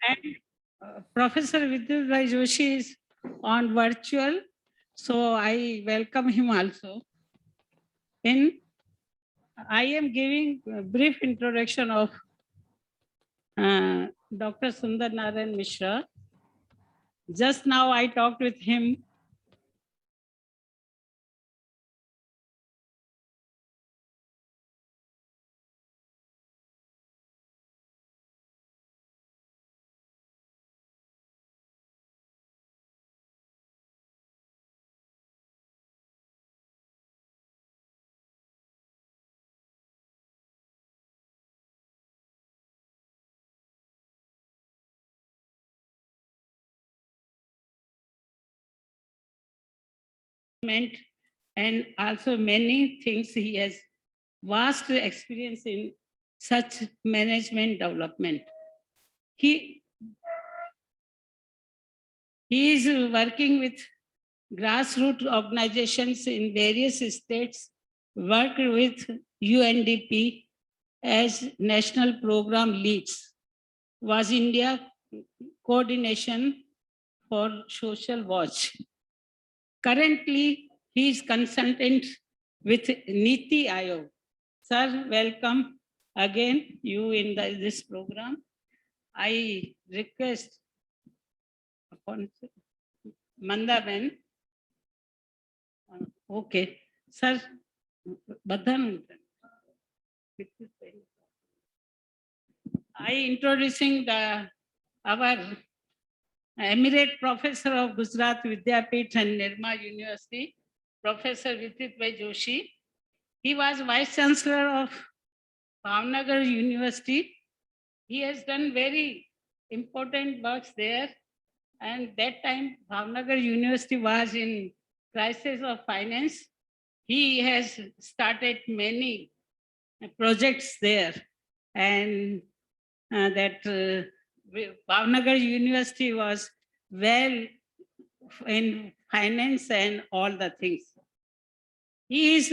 And Professor Vidyut Bhai Joshi is on virtual, so I welcome him also. In I am giving a brief introduction of Dr. Sundar Narayan Mishra. Just now I talked with him. And also many things he has vast experience in such management development. He is working with grassroots organizations in various states, worked with UNDP as national program leads, was India coordination for Social Watch. Currently, he is consultant with Niti Aayog. Sir, welcome again you in this program. I request upon Mandaben. Okay, sir, Badhan. I introducing our Emirate Professor of Gujarat Vidyapeeth and Nirma University, Professor Vidyut Bhai Joshi. He was Vice Chancellor of Bhavnagar University. He has done very important works there. And that time, Bhavnagar University was in crisis of finance. He has started many projects there. And Bhavnagar University was well in finance and all the things. He is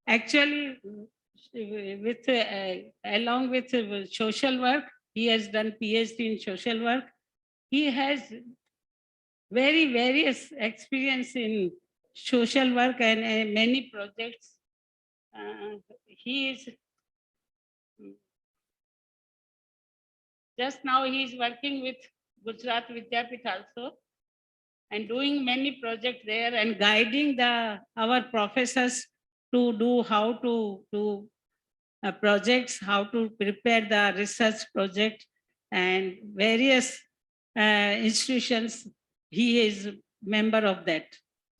actually with along with social work. He has done PhD in social work. He has very various experience in social work and many projects. He is just now he is working with Gujarat Vidyapeeth also and doing many projects there and guiding our professors to do how to do projects, how to prepare the research project and various institutions. He is member of that.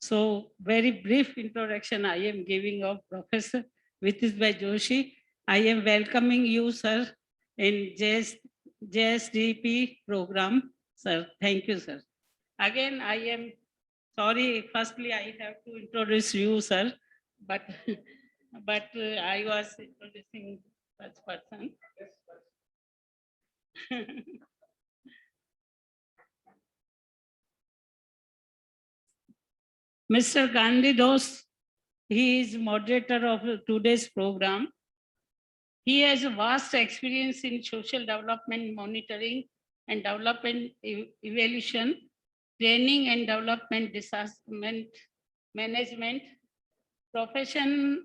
So very brief introduction I am giving of Professor Vidyut Bhai Joshi. I am welcoming you, sir, in JSDP program. Sir, thank you, sir. Again, I am sorry. Firstly, I have to introduce you, sir, but I was introducing such person. Mr. Gandhi Dos, he is moderator of today's program. He has a vast experience in social development monitoring and development evaluation, training and development assessment management. Professional,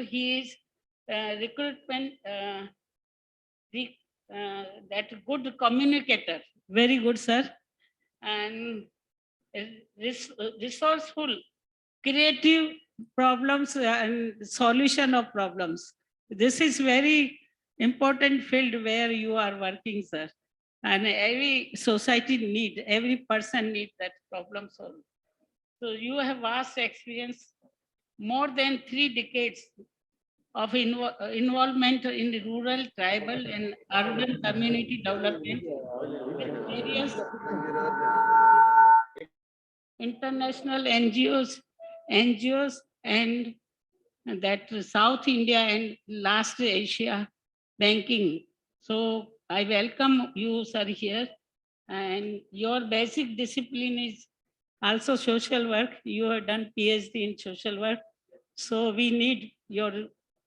he is recruitment, that good communicator, very good, sir, and resourceful, creative problems and solution of problems. This is very important field where you are working, sir. And every society need, every person need that problem solved. So you have vast experience, more than 3 decades of involvement in the rural, tribal, and urban community development with various international NGOs, and that South India and last Asia banking. So I welcome you, sir, here. And your basic discipline is also social work. You have done PhD in social work. So we need your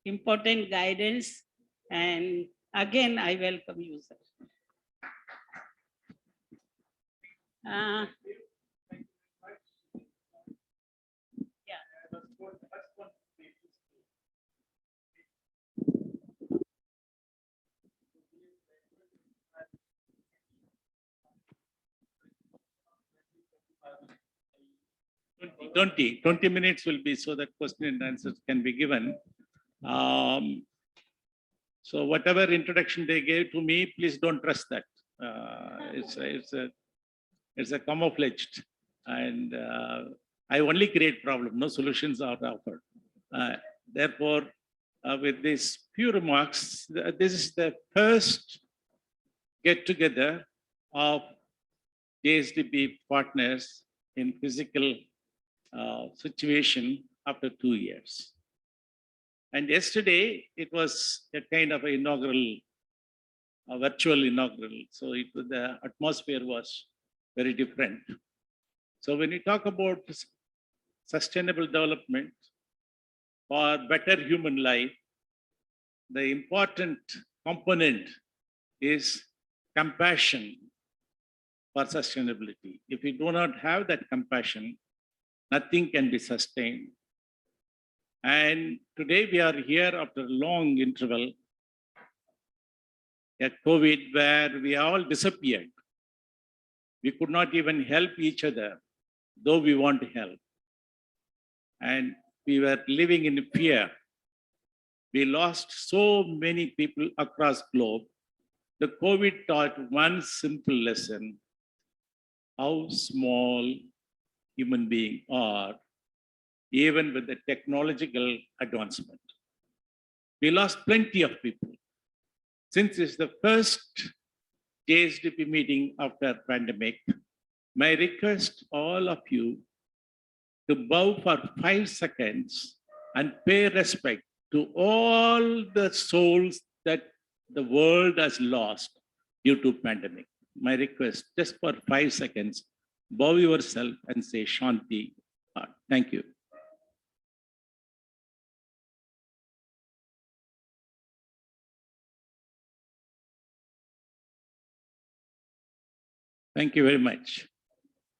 important guidance. And again, I welcome you, sir. Uh, yeah. 20 minutes will be so that question and answers can be given. Um, so whatever introduction they gave to me, please don't trust that. It's a camouflaged, and I only create problem. No solutions are offered. Therefore, with these few remarks, this is the first get together of JSDP partners in physical situation after 2 years. And yesterday, it was a kind of inaugural, a virtual inaugural. So the atmosphere was very different. So when we talk about sustainable development for better human life, the important component is compassion for sustainability. If we do not have that compassion, nothing can be sustained. And today we are here after a long interval, a COVID where we all disappeared. We could not even help each other, though we want to help. And we were living in fear. We lost so many people across globe. The COVID taught one simple lesson: how small human beings are, even with the technological advancement. We lost plenty of people. Since it's the first JSDP meeting after pandemic, my request all of you to bow for 5 seconds and pay respect to all the souls that the world has lost due to pandemic. My request, just for 5 seconds, bow yourself and say Shanti. Thank you. Thank you very much.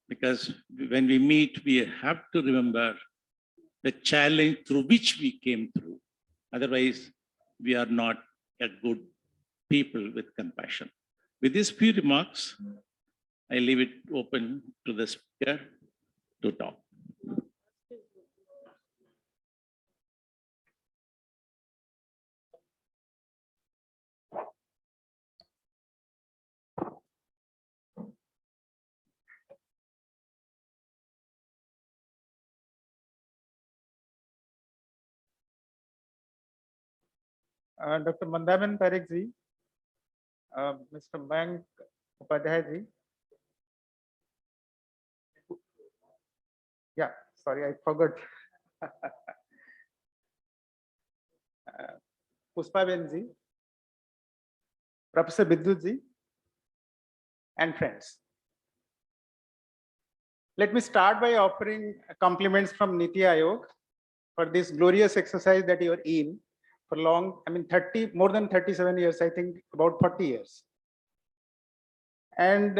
Because when we meet, we have to remember the challenge through which we came through. Otherwise, we are not a good people with compassion. With these few remarks, I leave it open to the speaker to talk. Dr. Mandaman Parekh ji, Mr. Mayank Upadhyay ji. Yeah, sorry, I forgot. Puspa Ben ji, Professor Bidyut ji, and friends. Let me start by offering compliments from Niti Aayog for this glorious exercise that you are in for long, I mean, more than 37 years, I think about 40 years. And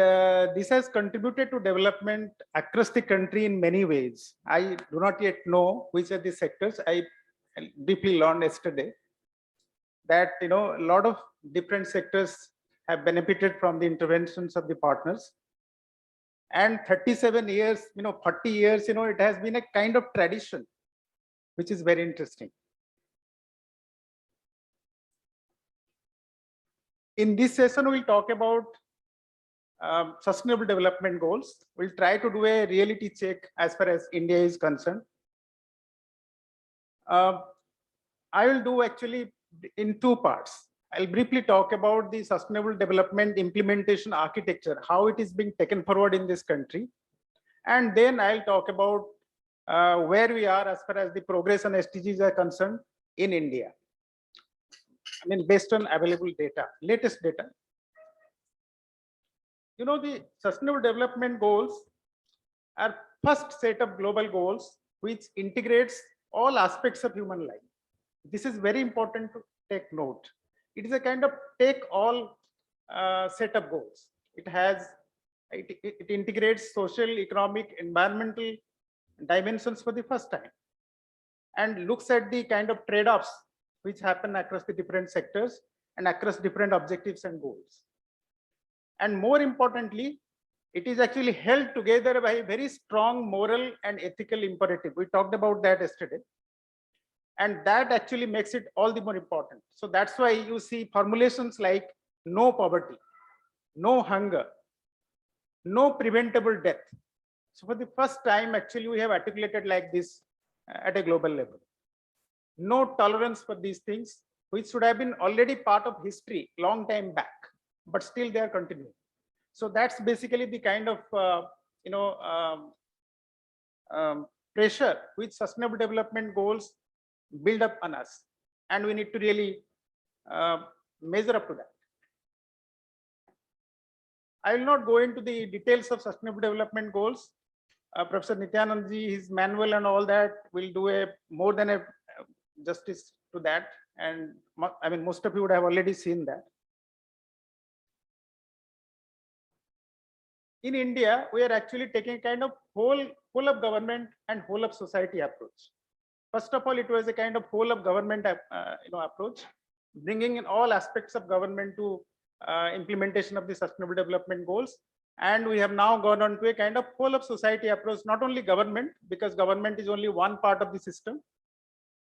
this has contributed to development across the country in many ways. I do not yet know which are the sectors. I deeply learned yesterday that a lot of different sectors have benefited from the interventions of the partners. And 37 years, 40 years, it has been a kind of tradition, which is very interesting. In this session, we'll talk about sustainable development goals. We'll try to do a reality check as far as India is concerned. I will do actually in 2 parts. I'll briefly talk about the sustainable development implementation architecture, how it is being taken forward in this country. And then I'll talk about where we are as far as the progress on SDGs are concerned in India. I mean, based on available data, latest data. The sustainable development goals are first set of global goals which integrates all aspects of human life. This is very important to take note. It is a kind of take all set of goals. It has It integrates social, economic, environmental dimensions for the first time and looks at the kind of trade-offs which happen across the different sectors and across different objectives and goals. And more importantly, it is actually held together by a very strong moral and ethical imperative. We talked about that yesterday. And that actually makes it all the more important. So that's why you see formulations like no poverty, no hunger, no preventable death. So for the first time, actually, we have articulated like this at a global level. No tolerance for these things, which should have been already part of history long time back, but still they are continuing. So that's basically the kind of pressure which sustainable development goals build up on us, and we need to really measure up to that. I will not go into the details of sustainable development goals. Professor Nityanand ji, his manual and all that will do a more than a justice to that, and I mean most of you would have already seen that. In India, we are actually taking a kind of whole of government and whole of society approach. First of all, it was a kind of whole of government approach, bringing in all aspects of government to implementation of the sustainable development goals. And we have now gone on to a kind of whole of society approach, not only government, because government is only one part of the system,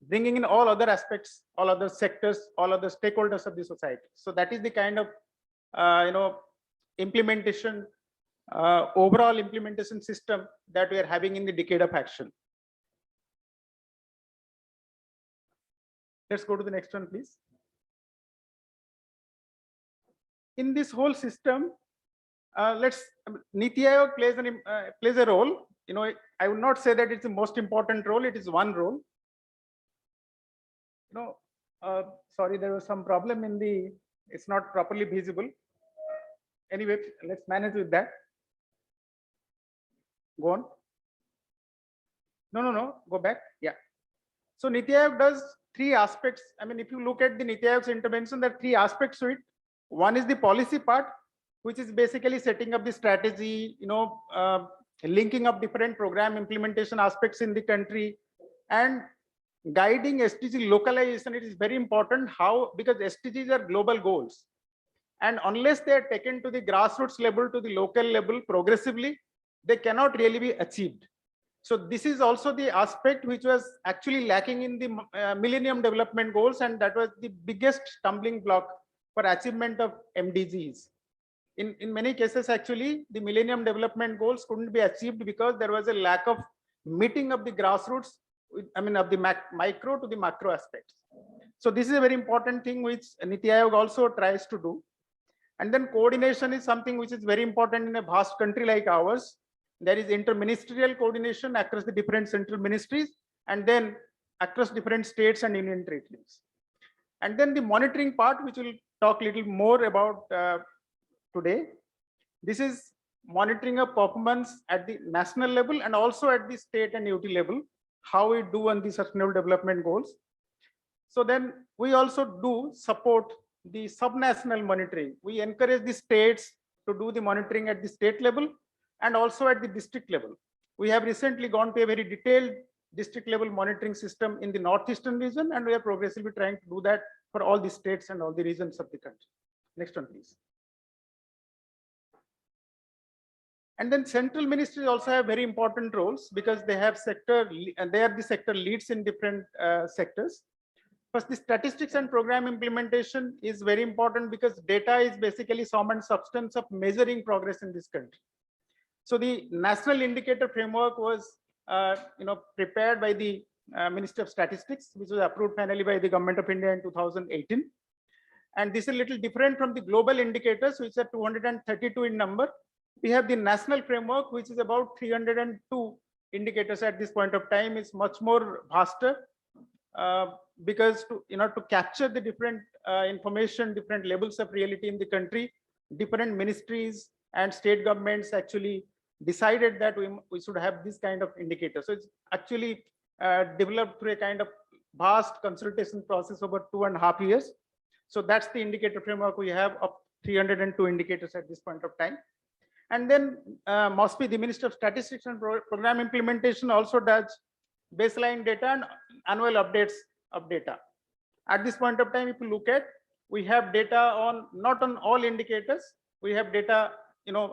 bringing in all other aspects, all other sectors, all other stakeholders of the society. So that is the kind of implementation, overall implementation system that we are having in the decade of action. Let's go to the next one, please. In this whole system, Niti Aayog plays a role. I would not say that it's the most important role. It is one role. Sorry, there was some problem in the. It's not properly visible. Anyway, let's manage with that. Go on. No. Go back. Yeah. So Niti Aayog does three aspects. I mean, if you look at the Niti Aayog's intervention, there are three aspects to it. One is the policy part, which is basically setting up the strategy, linking up different program implementation aspects in the country and guiding SDG localization. It is very important because SDGs are global goals. And unless they are taken to the grassroots level, to the local level progressively, they cannot really be achieved. So this is also the aspect which was actually lacking in the Millennium Development Goals, and that was the biggest stumbling block for achievement of MDGs. In many cases, actually, the Millennium Development Goals couldn't be achieved because there was a lack of meeting of the grassroots, of the micro to the macro aspects. So this is a very important thing which Niti Aayog also tries to do. And then coordination is something which is very important in a vast country like ours. There is interministerial coordination across the different central ministries and then across different states and union territories. And then the monitoring part, which we'll talk a little more about today. This is monitoring of performance at the national level and also at the state and UT level, how we do on the sustainable development goals. So then we also do support the subnational monitoring. We encourage the states to do the monitoring at the state level and also at the district level. We have recently gone to a very detailed district level monitoring system in the northeastern region, and we are progressively trying to do that for all the states and all the regions of the country. Next one, please. And then central ministries also have very important roles because they have they are the sector leads in different sectors. First, the statistics and program implementation is very important because data is basically sum and substance of measuring progress in this country. So the national indicator framework was prepared by the Ministry of Statistics, which was approved finally by the Government of India in 2018. And this is a little different from the global indicators, which are 232 in number. We have the national framework, which is about 302 indicators at this point of time. Is much more vaster because to capture the different information, different levels of reality in the country, different ministries and state governments actually decided that we should have this kind of indicator. So it's actually developed through a kind of vast consultation process over 2.5 years. So that's the indicator framework we have of 302 indicators at this point of time. And then MOSPI, the Minister of Statistics and Program Implementation, also does baseline data and annual updates of data. At this point of time, if you look at, we have data on, not on all indicators, we have data,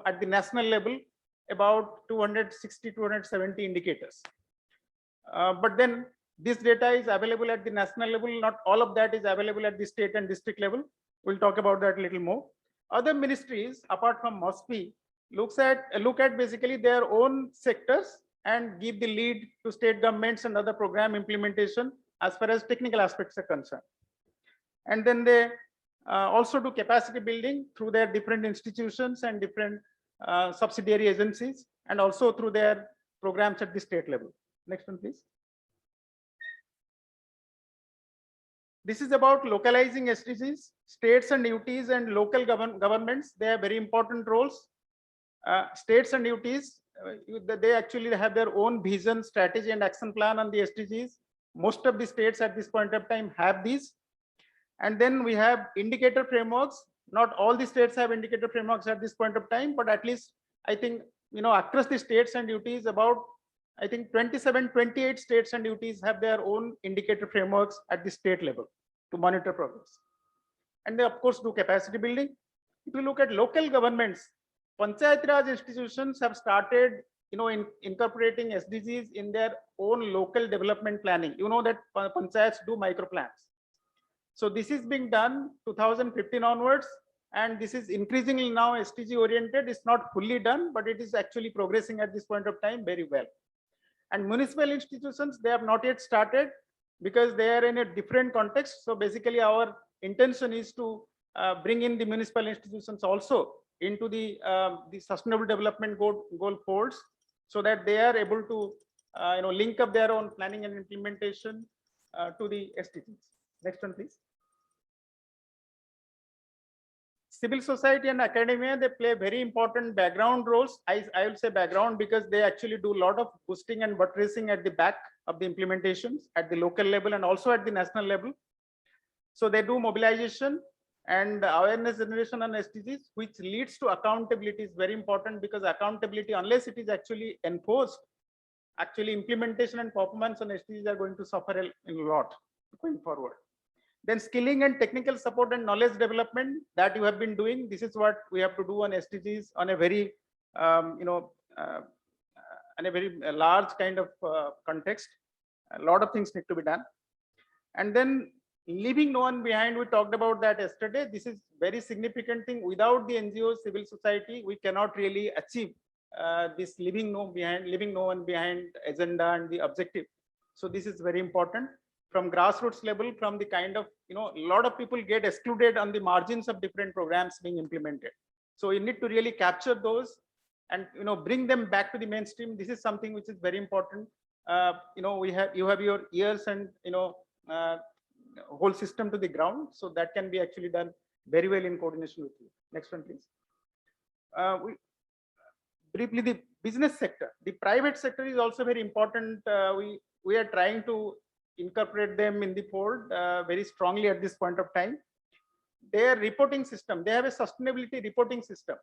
at the national level, about 260, 270 indicators. But then this data is available at the national level, not all of that is available at the state and district level. We'll talk about that a little more. Other ministries, apart from MOSPI, look at basically their own sectors and give the lead to state governments and other program implementation as far as technical aspects are concerned. And then they also do capacity building through their different institutions and different subsidiary agencies, and also through their programs at the state level. Next one, please. This is about localizing SDGs. States and UTs and local governments, they have very important roles. States and UTs, they actually have their own vision, strategy, and action plan on the SDGs. Most of the states at this point of time have these. And then we have indicator frameworks. Not all the states have indicator frameworks at this point of time, but at least I think, across the states and UTs, about, I think 27, 28 states and UTs have their own indicator frameworks at the state level to monitor progress. And they of course do capacity building. If you look at local governments, Panchayat Raj institutions have started, incorporating SDGs in their own local development planning. You know that panchayats do micro plans. So this is being done 2015 onwards, and this is increasingly now SDG oriented. It's not fully done, but it is actually progressing at this point of time very well. And municipal institutions, they have not yet started because they are in a different context. So basically our intention is to bring in the municipal institutions also into the sustainable development goal folds, so that they are able to link up their own planning and implementation to the SDGs. Next one, please. Civil society and academia, they play very important background roles. I will say background because they actually do a lot of boosting and buttressing at the back of the implementations at the local level and also at the national level. So they do mobilization and awareness generation on SDGs, which leads to accountability. Is very important, because accountability, unless it is actually enforced, actually implementation and performance on SDGs are going to suffer a lot going forward. Then skilling and technical support and knowledge development that you have been doing. This is what we have to do on SDGs on a very, on a very large kind of context. A lot of things need to be done. And then leaving no one behind, we talked about that yesterday. This is very significant thing. Without the NGOs, civil society, we cannot really achieve this leaving no one behind agenda and the objective. So this is very important. From grassroots level, from the kind of, a lot of people get excluded on the margins of different programs being implemented. So you need to really capture those and, bring them back to the mainstream. This is something which is very important. You have your ears and, whole system to the ground. So that can be actually done very well in coordination with you. Next one, please. Briefly, the business sector, the private sector is also very important. We are trying to incorporate them in the fold very strongly at this point of time. Their reporting system, they have a sustainability reporting system.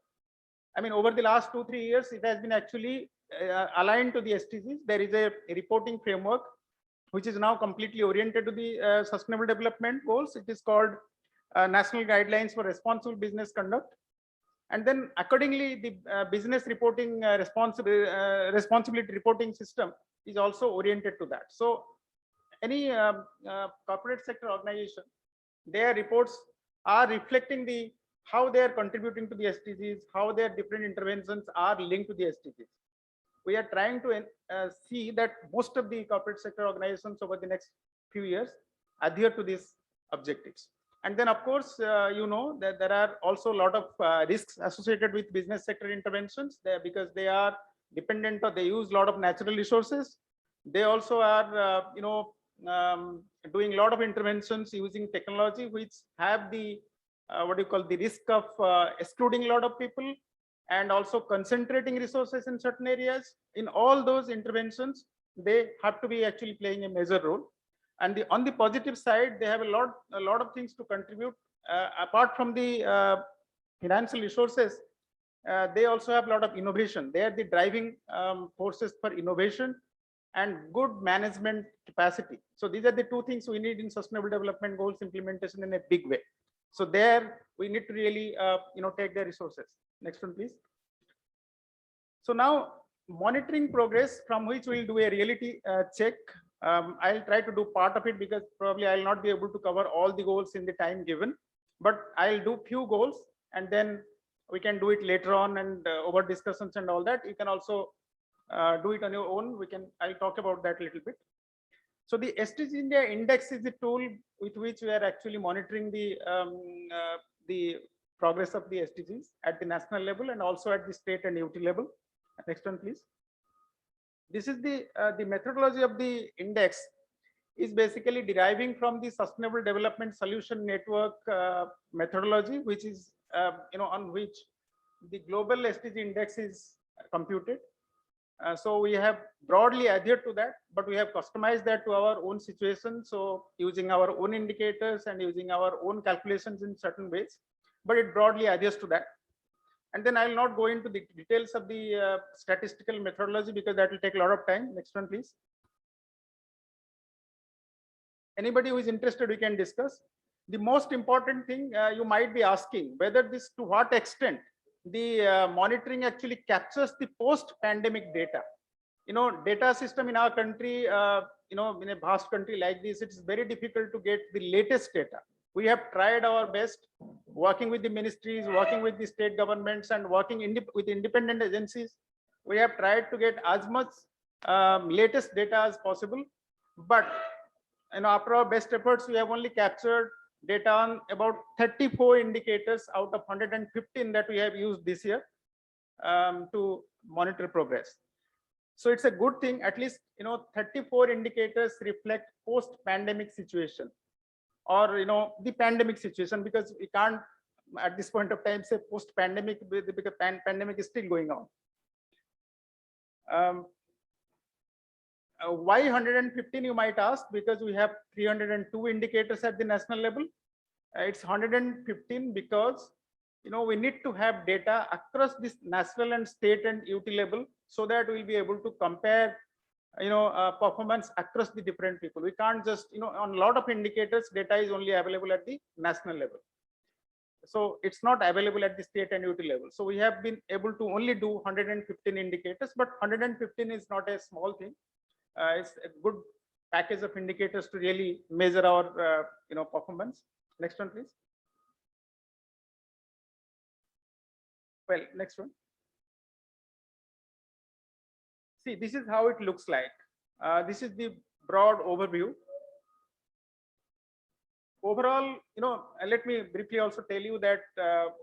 I mean, over the last 2-3 years, it has been actually aligned to the SDGs. There is a reporting framework which is now completely oriented to the sustainable development goals. It is called National Guidelines for Responsible Business Conduct. And then accordingly, the business reporting responsibility reporting system is also oriented to that. So any corporate sector organization, their reports are reflecting how they are contributing to the SDGs, how their different interventions are linked to the SDGs. We are trying to see that most of the corporate sector organizations over the next few years adhere to these objectives. And then, of course, that there are also a lot of risks associated with business sector interventions there, because they are dependent or they use a lot of natural resources. They also are, doing a lot of interventions using technology, which have the the risk of excluding a lot of people and also concentrating resources in certain areas. In all those interventions, they have to be actually playing a major role. And on the positive side, they have a lot of things to contribute apart from the financial resources. they also have a lot of innovation. They are the driving forces for innovation and good management capacity. So these are the two things we need in sustainable development goals implementation in a big way. So there we need to really take the resources. Next one, please. So now monitoring progress, from which we'll do a reality check. I'll try to do part of it because probably I'll not be able to cover all the goals in the time given, but I'll do few goals and then we can do it later on, and over discussions and all that. You can also do it on your own. I'll talk about that a little bit. So the SDG India Index is the tool with which we are actually monitoring the progress of the SDGs at the national level and also at the state and UT level. Next one, please. This is the methodology of the index is basically deriving from the Sustainable Development Solution Network methodology, which is on which the global SDG index is computed. So we have broadly adhered to that, but we have customized that to our own situation. So using our own indicators and using our own calculations in certain ways, but it broadly adheres to that. And then I'll not go into the details of the statistical methodology because that will take a lot of time. Next one, please. Anybody who is interested, we can discuss. The most important thing you might be asking whether this, to what extent the monitoring actually captures the post-pandemic data. Data system in our country, in a vast country like this, it's very difficult to get the latest data. We have tried our best working with the ministries, working with the state governments, and working with independent agencies. We have tried to get as much latest data as possible, but after our best efforts, we have only captured data on about 34 indicators out of 115 that we have used this year to monitor progress. So it's a good thing. At least 34 indicators reflect post-pandemic situation, or the pandemic situation, because we can't at this point of time say post-pandemic because pandemic is still going on. Why 115, you might ask? Because we have 302 indicators at the national level. It's 115 because we need to have data across this national and state and UT level, so that we'll be able to compare performance across the different people. We can't just on a lot of indicators, data is only available at the national level, so it's not available at the state and UT level. So we have been able to only do 115 indicators, but 115 is not a small thing. It's a good package of indicators to really measure our performance. Next one, please. Well, next one. See, this is how it looks like. This is the broad overview. Overall, let me briefly also tell you that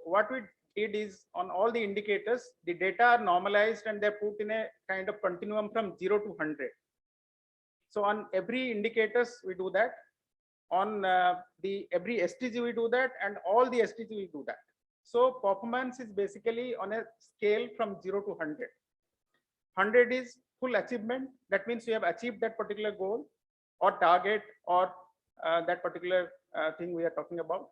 what we did is, on all the indicators, the data are normalized and they're put in a kind of continuum from 0 to 100. So on every indicators, we do that. On every SDG, we do that, and all the SDG, we do that. So performance is basically on a scale from 0 to 100. 100 is full achievement. That means you have achieved that particular goal or target or that particular thing we are talking about.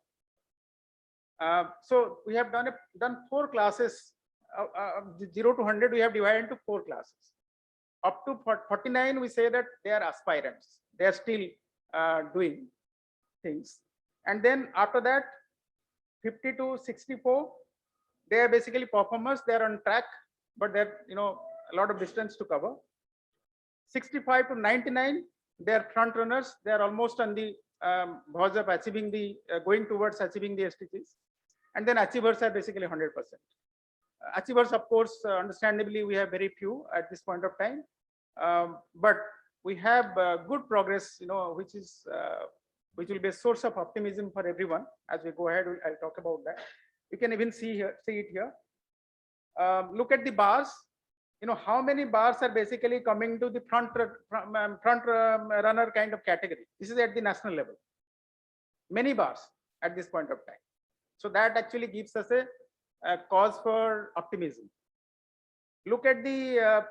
So we have done 4 classes. 0 to 100, we have divided into 4 classes. Up to 49, we say that they are aspirants. They are still doing things. And then after that, 50 to 64, they are basically performers. They are on track, but they're a lot of distance to cover. 65 to 99, they are front runners. They are almost on the verge of achieving the going towards achieving the SDGs. And then achievers are basically 100%. Achievers, of course, understandably, we have very few at this point of time, but we have good progress, which will be a source of optimism for everyone. As we go ahead, I'll talk about that. You can even see it here. Look at the bars. How many bars are basically coming to the front runner kind of category. This is at the national level. Many bars at this point of time. So that actually gives us a cause for optimism. Look at the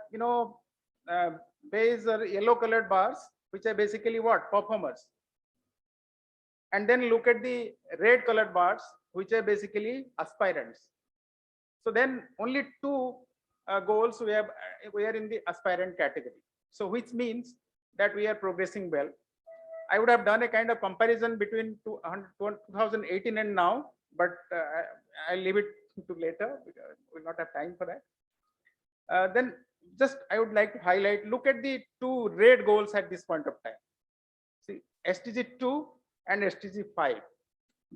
beige or yellow colored bars, which are basically what? Performers. And then look at the red colored bars, which are basically aspirants. So then only two goals we have, we are in the aspirant category. So which means that we are progressing well. I would have done a kind of comparison between 2018 and now, but I'll leave it to later because we'll not have time for that. Then just I would like to highlight, look at the two red goals at this point of time. See, SDG 2 and SDG 5.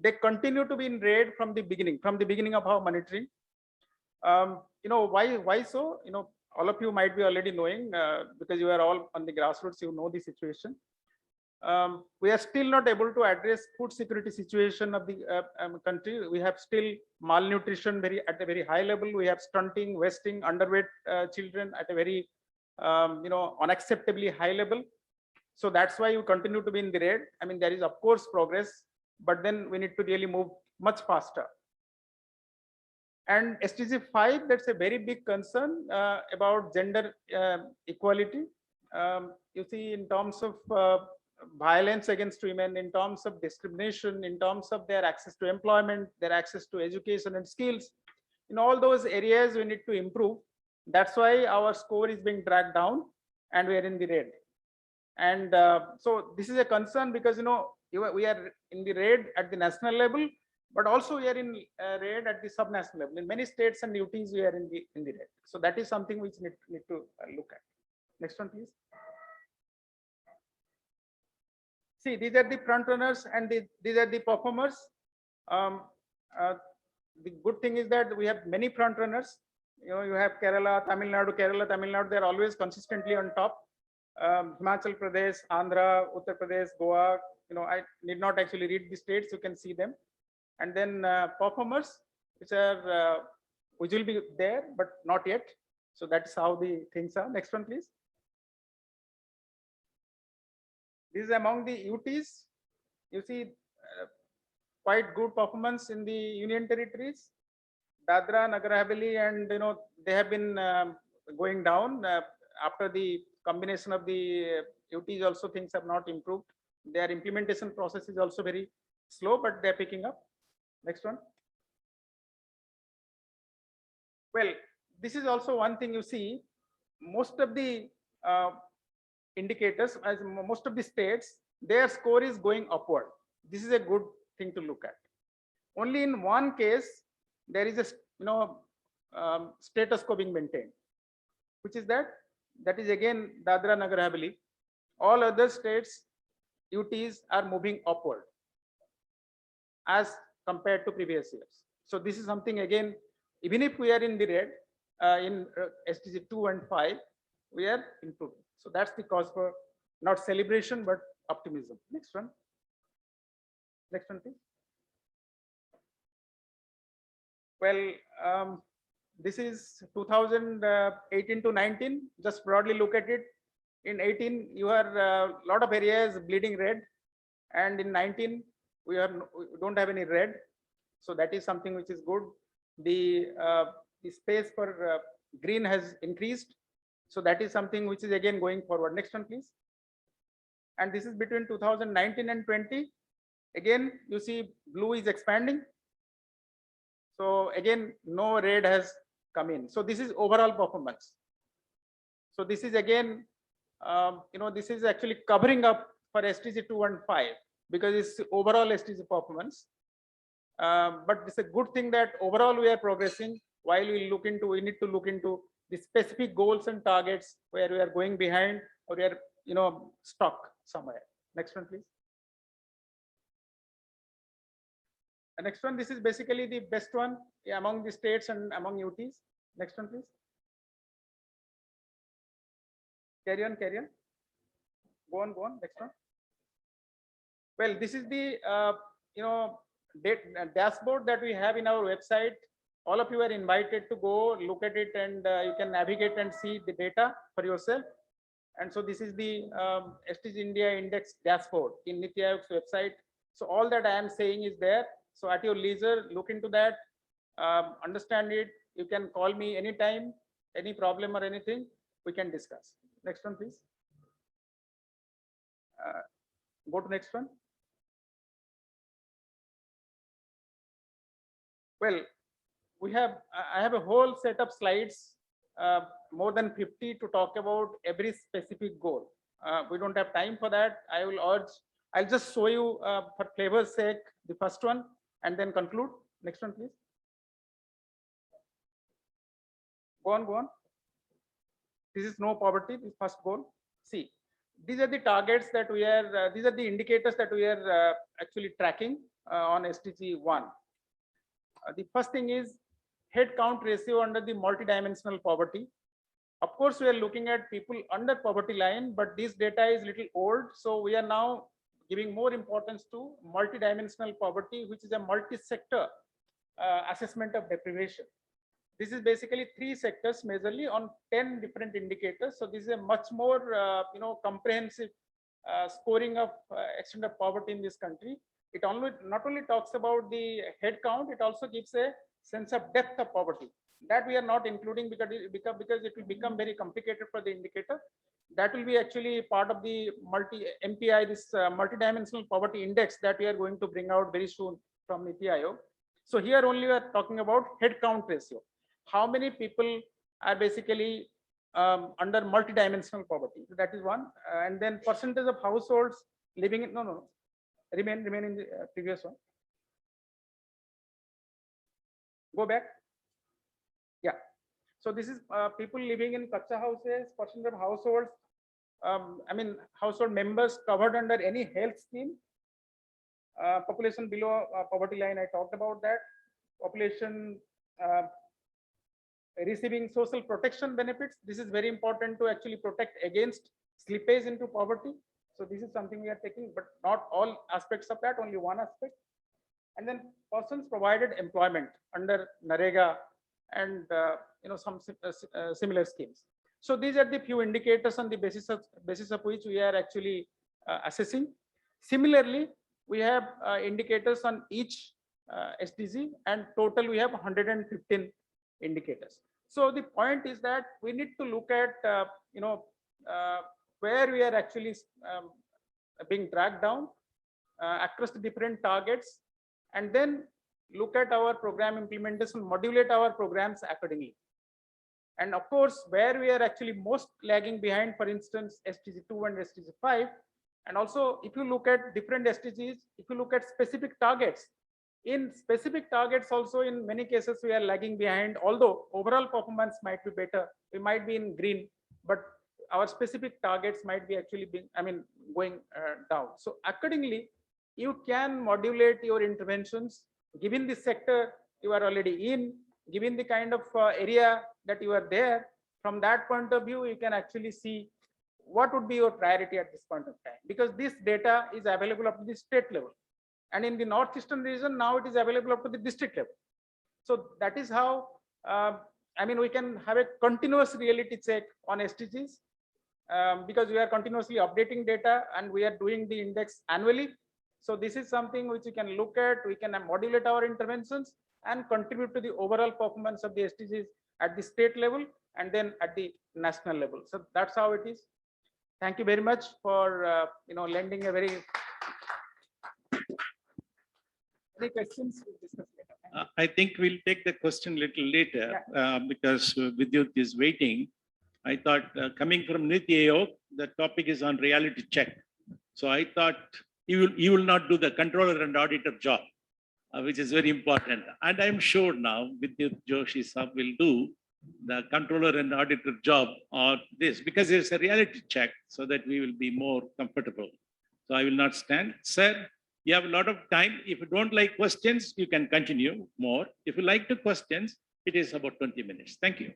They continue to be in red from the beginning of our monitoring. Why so? All of you might be already knowing because you are all on the grassroots, you know the situation. We are still not able to address food security situation of the country. We have still malnutrition at a very high level. We have stunting, wasting, underweight children at a very unacceptably high level. So that's why you continue to be in the red. I mean, there is of course progress, but then we need to really move much faster. And SDG 5, that's a very big concern about gender equality. You see, in terms of violence against women, in terms of discrimination, in terms of their access to employment, their access to education and skills, in all those areas we need to improve. That's why our score is being dragged down and we are in the red. And so this is a concern because we are in the red at the national level, but also we are in red at the subnational level. In many states and UTs, we are in the red. So that is something which need to look at. Next one, please. See, these are the front runners and these are the performers. The good thing is that we have many front runners. You have Kerala, Tamil Nadu, they're always consistently on top. Himachal Pradesh, Andhra, Uttar Pradesh, Goa, I need not actually read the states, you can see them. And then performers, which will be there, but not yet. So that's how the things are. Next one, please. This is among the UTs. You see quite good performance in the union territories. Dadra, Nagar Haveli, and they have been going down after the combination of the UTs. Also, things have not improved. Their implementation process is also very slow, but they're picking up. Next one. Well, this is also one thing you see. Most of the indicators, as most of the states, their score is going upward. This is a good thing to look at. Only in one case, there is a status quo being maintained, which is that is again Dadra Nagar Haveli. All other states, UTs are moving upward as compared to previous years. So this is something again, even if we are in the red in SDG 2 and 5, we are improving. So that's the cause for not celebration, but optimism. Next one. Next one, please. Well, this is 2018 to 19. Just broadly look at it. In 18, you are a lot of areas bleeding red, and in 19, we don't have any red. So that is something which is good. The space for green has increased. So that is something which is again going forward. Next one, please. And this is between 2019 and 20. Again, you see blue is expanding. So again, no red has come in. So this is overall performance. So this is again, this is actually covering up for SDG 2 and 5 because it's overall SDG performance. But it's a good thing that overall we are progressing. While we need to look into the specific goals and targets where we are going behind or we are stuck somewhere. Next one, please. The next one, this is basically the best one among the states and among UTs. Next one, please. Carry on. Go on. Next one. Well, this is the dashboard that we have in our website. All of you are invited to go look at it, and you can navigate and see the data for yourself. And so this is the SDG India Index dashboard in NITI Aayog's website. So all that I am saying is there. So at your leisure, look into that, understand it. You can call me anytime, any problem or anything, we can discuss. Next one, please. Go to next one. Well, I have a whole set of slides, more than 50 to talk about every specific goal. We don't have time for that. I'll just show you for flavor's sake, the first one and then conclude. Next one, please. Go on. This is no poverty, this first goal. See, these are the targets that we are, these are the indicators that we are actually tracking on SDG 1. The first thing is head count ratio under the multidimensional poverty. Of course, we are looking at people under poverty line, but this data is little old. So we are now giving more importance to multidimensional poverty, which is a multi-sector assessment of deprivation. This is basically 3 sectors majorly on 10 different indicators. So this is a much more comprehensive scoring of extent of poverty in this country. It not only talks about the head count, it also gives a sense of depth of poverty that we are not including because it will become very complicated for the indicator. That will be actually part of the MPI, this multidimensional poverty index that we are going to bring out very soon from NITI Aayog. So here only we are talking about head count ratio. How many people are basically under multidimensional poverty? So that is one. And then percentage of households living in, remain in the previous one. Go back. Yeah. So this is people living in kacha houses, percentage of households, household members covered under any health scheme. Population below poverty line, I talked about that. Population receiving social protection benefits. This is very important to actually protect against slippage into poverty. So this is something we are taking, but not all aspects of that, only one aspect. And then persons provided employment under NREGA and some similar schemes. So these are the few indicators on the basis of which we are actually assessing. Similarly, we have indicators on each SDG, and total we have 115 indicators. So the point is that we need to look at where we are actually being dragged down across the different targets, and then look at our program implementation, modulate our programs accordingly. And of course, where we are actually most lagging behind, for instance, SDG 2 and SDG 5. And also, if you look at different SDGs, if you look at specific targets, in specific targets also, in many cases, we are lagging behind, although overall performance might be better. We might be in green, but our specific targets might be actually going down. So accordingly, you can modulate your interventions given the sector you are already in, given the kind of area that you are there. From that point of view, you can actually see what would be your priority at this point of time, because this data is available up to the state level, and in the northeastern region now it is available up to the district level. So that is how we can have a continuous reality check on SDGs, because we are continuously updating data and we are doing the index annually. So this is something which you can look at. We can modulate our interventions and contribute to the overall performance of the SDGs at the state level and then at the national level. So that's how it is. Thank you very much for lending a very. Any questions? We'll discuss later. I think we'll take the question a little later because Vidyut is waiting. I thought coming from NITI Aayog, the topic is on reality check. So I thought you will not do the controller and auditor job, which is very important. And I'm sure now Vidyut Joshi sir will do the controller and auditor job or this, because it's a reality check so that we will be more comfortable. So I will not stand. Sir, you have a lot of time. If you don't like questions, you can continue more. If you like the questions, it is about 20 minutes. Thank you.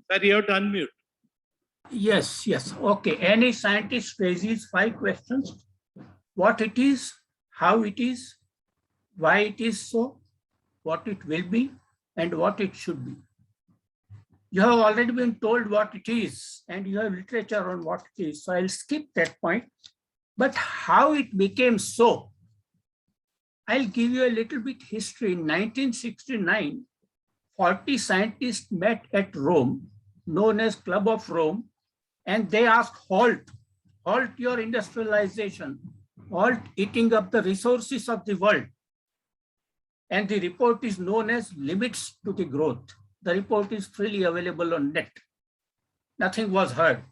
Sir, you have to unmute. Yes. Okay. Any scientist raises 5 questions: what it is, how it is, why it is so, what it will be, and what it should be. You have already been told what it is, and you have literature on what it is. So I'll skip that point. But how it became so, I'll give you a little bit history. In 1969, 40 scientists met at Rome, known as Club of Rome, and they asked, halt your industrialization, halt eating up the resources of the world. And the report is known as Limits to the Growth. The report is freely available on net. Nothing was heard.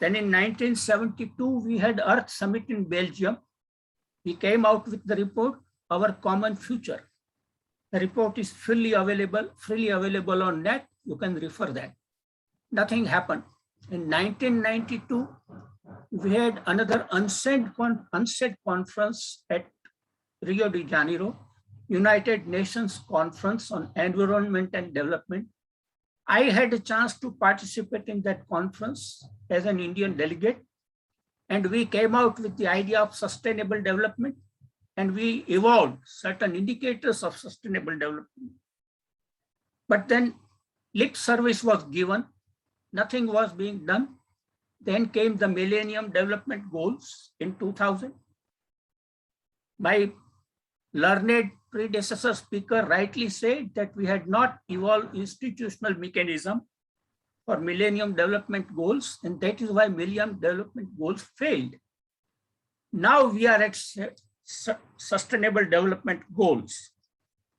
Then in 1972, we had Earth Summit in Belgium. We came out with the report, Our Common Future. The report is freely available on net. You can refer that. Nothing happened. In 1992, we had another UNCED conference at Rio de Janeiro, United Nations Conference on Environment and Development. I had a chance to participate in that conference as an Indian delegate, and we came out with the idea of sustainable development, and we evolved certain indicators of sustainable development. But then lip service was given, nothing was being done. Then came the Millennium Development Goals in 2000. My learned predecessor speaker rightly said that we had not evolved institutional mechanism for Millennium Development Goals, and that is why Millennium Development Goals failed. Now we are at Sustainable Development Goals.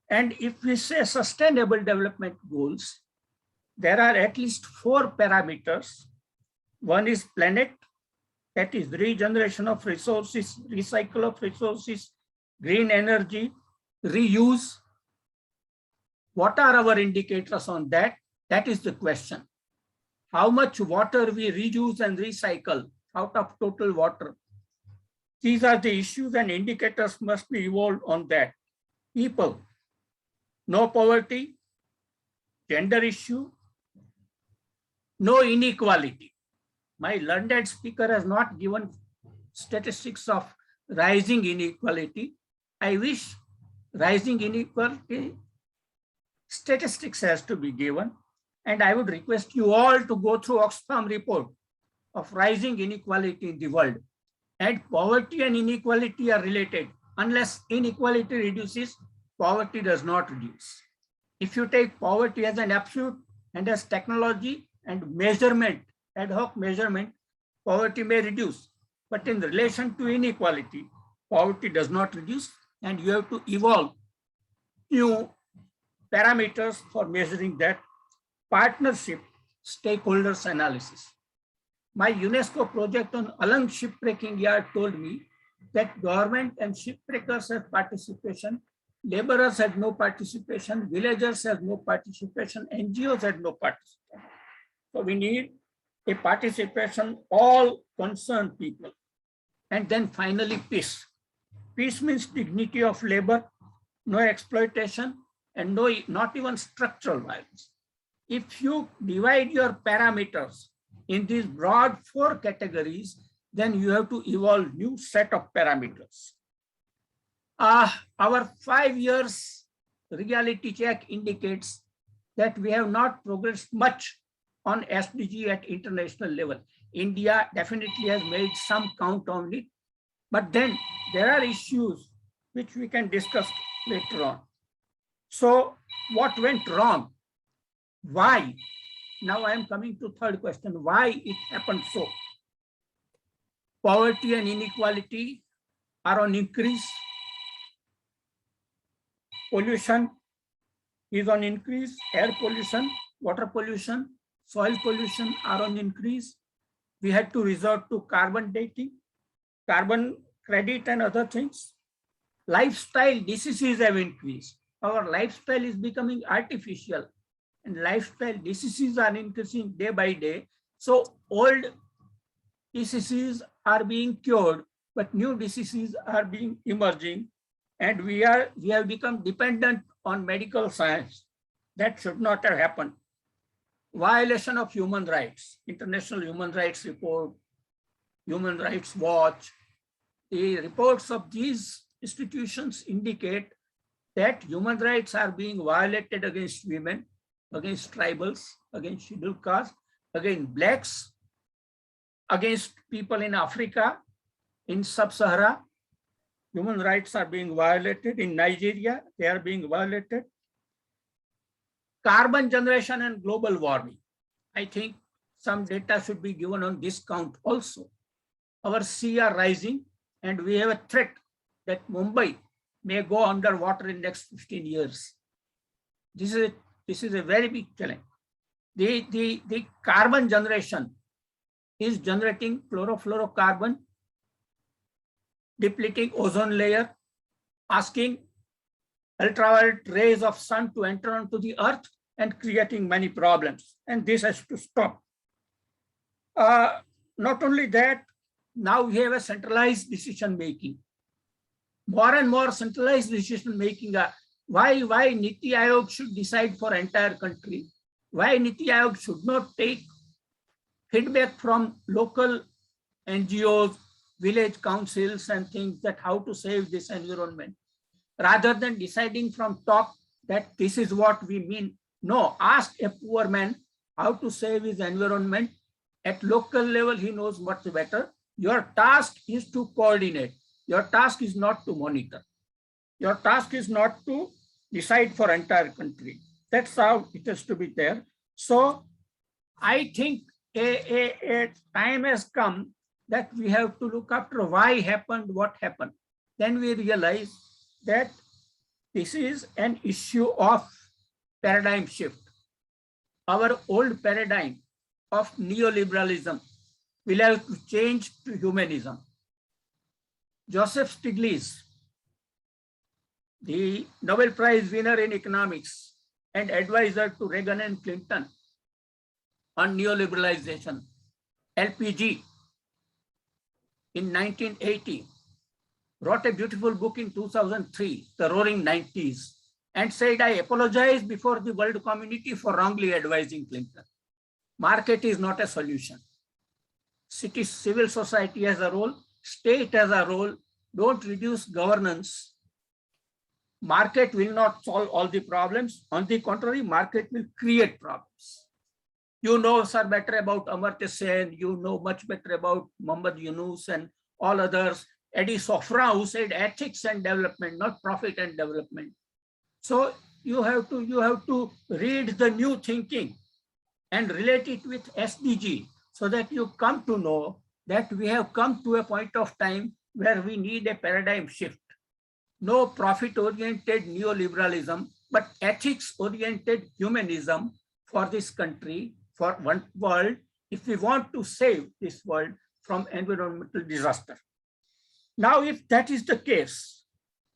And if we say Sustainable Development Goals, there are at least 4 parameters. One is planet, that is regeneration of resources, recycle of resources, green energy, reuse. What are our indicators on that? That is the question. How much water we reuse and recycle out of total water? These are the issues, and indicators must be evolved on that. People, no poverty, gender issue, no inequality. My learned speaker has not given statistics of rising inequality. I wish rising inequality statistics has to be given. And I would request you all to go through Oxfam report of rising inequality in the world. And poverty and inequality are related. Unless inequality reduces, poverty does not reduce. If you take poverty as an absolute and as technology and measurement, ad hoc measurement, poverty may reduce. But in relation to inequality, poverty does not reduce, and you have to evolve new parameters for measuring that. Partnership, stakeholders analysis. My UNESCO project on Alang shipbreaking yard told me that government and shipbreakers have participation, laborers had no participation, villagers had no participation, NGOs had no participation. So we need a participation, all concerned people. And then finally, peace. Peace means dignity of labor, no exploitation, and not even structural violence. If you divide your parameters in these broad 4 categories, then you have to evolve new set of parameters. Our 5 years reality check indicates that we have not progressed much on SDG at international level. India definitely has made some count on it, but then there are issues which we can discuss later on. So what went wrong? Why? Now I am coming to third question, why it happened so? Poverty and inequality are on increase. Pollution is on increase. Air pollution, water pollution, soil pollution are on increase. We had to resort to carbon dating, carbon credit and other things. Lifestyle diseases have increased. Our lifestyle is becoming artificial, and lifestyle diseases are increasing day by day. So old diseases are being cured, but new diseases are being emerging, and we have become dependent on medical science. That should not have happened. Violation of human rights, International Human Rights Report, Human Rights Watch. The reports of these institutions indicate that human rights are being violated against women, against tribals, against scheduled castes, against blacks, against people in Africa, in Sub-Sahara, Human rights are being violated. In Nigeria, they are being violated. Carbon generation and global warming. I think some data should be given on this count also. Our sea are rising and we have a threat that Mumbai may go underwater in next 15 years. This is a very big challenge. The carbon generation is generating chlorofluorocarbon, depleting ozone layer, asking ultraviolet rays of sun to enter onto the earth and creating many problems. And this has to stop. Not only that, now we have a centralized decision making. More and more centralized decision making. Why Niti Aayog should decide for entire country? Why Niti Aayog should not take feedback from local NGOs, village councils and things that how to save this environment, rather than deciding from top that this is what we mean. No, ask a poor man how to save his environment. At local level, he knows much better. Your task is to coordinate. Your task is not to monitor. Your task is not to decide for entire country. That's how it has to be there. So I think a time has come that we have to look after why happened, what happened. Then we realize that this is an issue of paradigm shift. Our old paradigm of neoliberalism will have to change to humanism. Joseph Stiglitz, the Nobel Prize winner in economics and advisor to Reagan and Clinton on neoliberalization, LPG, in 1980, wrote a beautiful book in 2003, The Roaring 90s, and said, I apologize before the world community for wrongly advising Clinton. Market is not a solution. Civil society has a role, state has a role. Don't reduce governance. Market will not solve all the problems. On the contrary, market will create problems. You know, sir, better about Amartya Sen. You know much better about Muhammad Yunus and all others. Eddie Sofra, who said ethics and development, not profit and development. So you have to read the new thinking and relate it with SDG so that you come to know that we have come to a point of time where we need a paradigm shift. No profit-oriented neoliberalism, but ethics-oriented humanism for this country, for one world, if we want to save this world from environmental disaster. Now, if that is the case,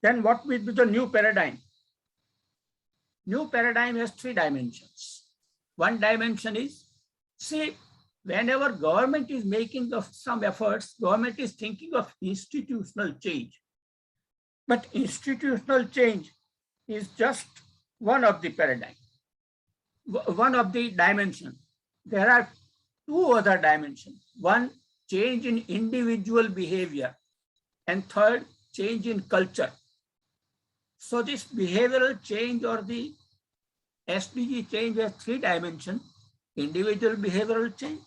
then what will be the new paradigm? New paradigm has 3 dimensions. One dimension is, see, whenever government is making some efforts, government is thinking of institutional change. But institutional change is just one of the paradigm, one of the dimensions. There are 2 other dimensions. One, change in individual behavior. And third, change in culture. So this behavioral change or the SDG change has 3 dimensions: individual behavioral change,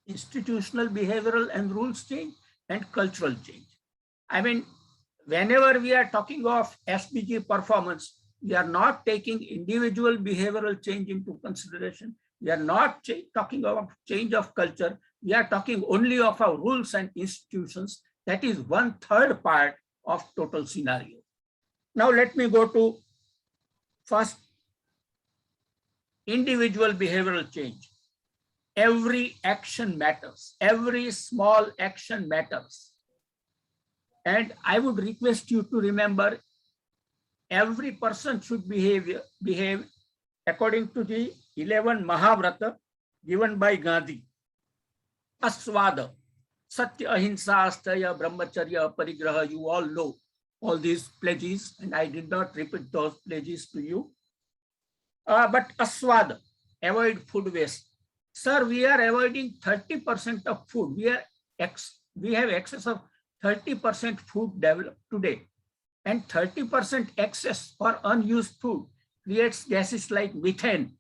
institutional behavioral and rules change, and cultural change. I mean, whenever we are talking of SDG performance, we are not taking individual behavioral change into consideration. We are not talking about change of culture. We are talking only of our rules and institutions. That is 1/3 part of total scenario. Now let me go to first, individual behavioral change. Every action matters. Every small action matters. And I would request you to remember, every person should behave according to the 11 Mahavrata given by Gandhi. Aswada, Satya, Ahimsa, Asteya, Brahmacharya, Parigraha, you all know all these pledges, and I did not repeat those pledges to you. But Aswada, avoid food waste. Sir, we are avoiding 30% of food. We have excess of 30% food developed today, and 30% excess or unused food creates gases like methane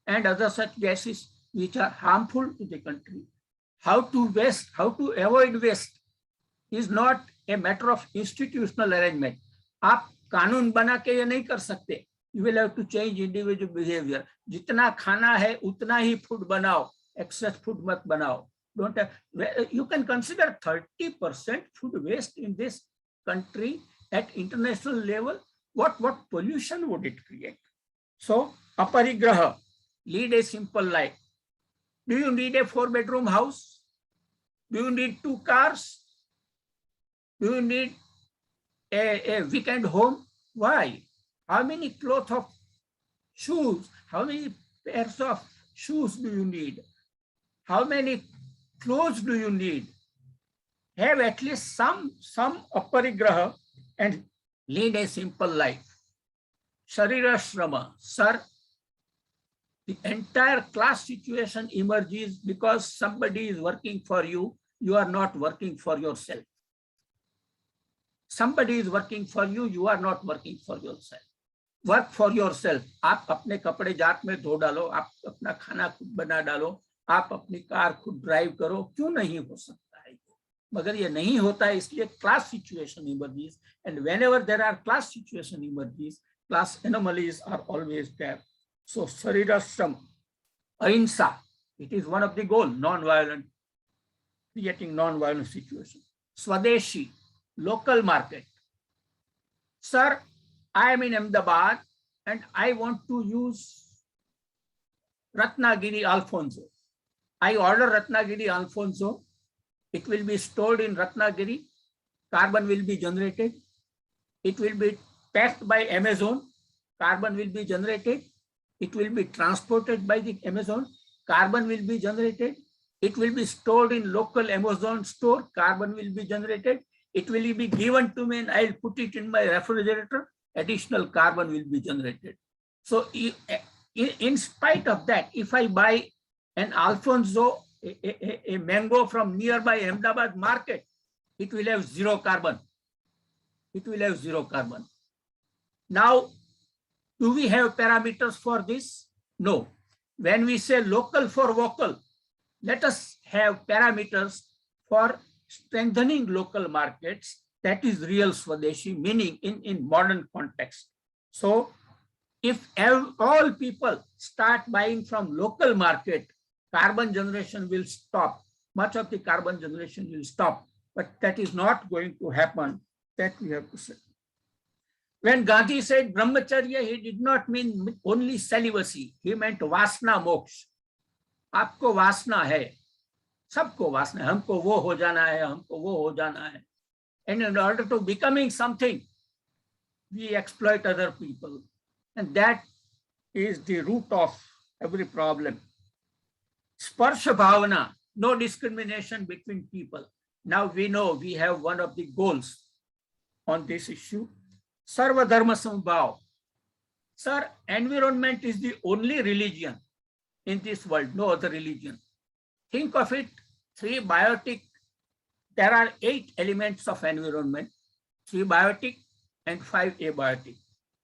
and other such gases which are harmful to the country. How to avoid waste is not a matter of institutional arrangement. आप कानून बना के ये नहीं कर सकते. You will have to change individual behavior. जितना खाना है उतना ही food बनाओ, excess food मत बनाओ. Don't have, you can consider 30% food waste in this country at international level. What pollution would it create? So, aparigraha, lead a simple life. Do you need a 4-bedroom house? Do you need 2 cars? Do you need a weekend home? Why? How many clothes of shoes? How many pairs of shoes do you need? How many clothes do you need? Have at least some aparigraha and lead a simple life. Sharira Shrama, sir, the entire class situation emerges because somebody is working for you. You are not working for yourself. Somebody is working for you. You are not working for yourself. Work for yourself. आप अपने कपड़े जात में धो डालो, आप अपना खाना खुद बना डालो, आप अपनी कार खुद ड्राइव करो. क्यों नहीं हो सकता है? मगर ये नहीं होता है, इसलिए class situation emerges. And whenever there are class situation emerges, class anomalies are always there. So Sarirashram, Ahimsa, it is one of the goal, non-violent, creating non-violent situation. Swadeshi, local market. Sir, I am in Ahmedabad and I want to use Ratnagiri Alfonso. I order Ratnagiri Alfonso. It will be stored in Ratnagiri. Carbon will be generated. It will be packed by Amazon, carbon will be generated. It will be transported by the Amazon, carbon will be generated. It will be stored in local Amazon store, carbon will be generated. It will be given to me and I'll put it in my refrigerator, additional carbon will be generated. So in spite of that, if I buy an Alfonso, a mango from nearby Ahmedabad market, it will have 0 carbon. It will have 0 carbon. Now, do we have parameters for this? No. When we say local for vocal, let us have parameters for strengthening local markets. That is real Swadeshi, meaning in modern context. So, if all people start buying from local market, carbon generation will stop. Much of the carbon generation will stop, but that is not going to happen. That we have to say. When Gandhi said brahmacharya, he did not mean only celibacy. He meant vasna moksha. आपको वासना है, सबको वासना है, हमको वो हो जाना है, हमको वो हो जाना है. And in order to becoming something, we exploit other people. And that is the root of every problem. Sparsha bhavana, no discrimination between people. Now we know we have one of the goals on this issue. Sarva dharma sambhav. Sir, environment is the only religion in this world, no other religion. Think of it, 3 biotic, there are 8 elements of environment, 3 biotic and 5 abiotic.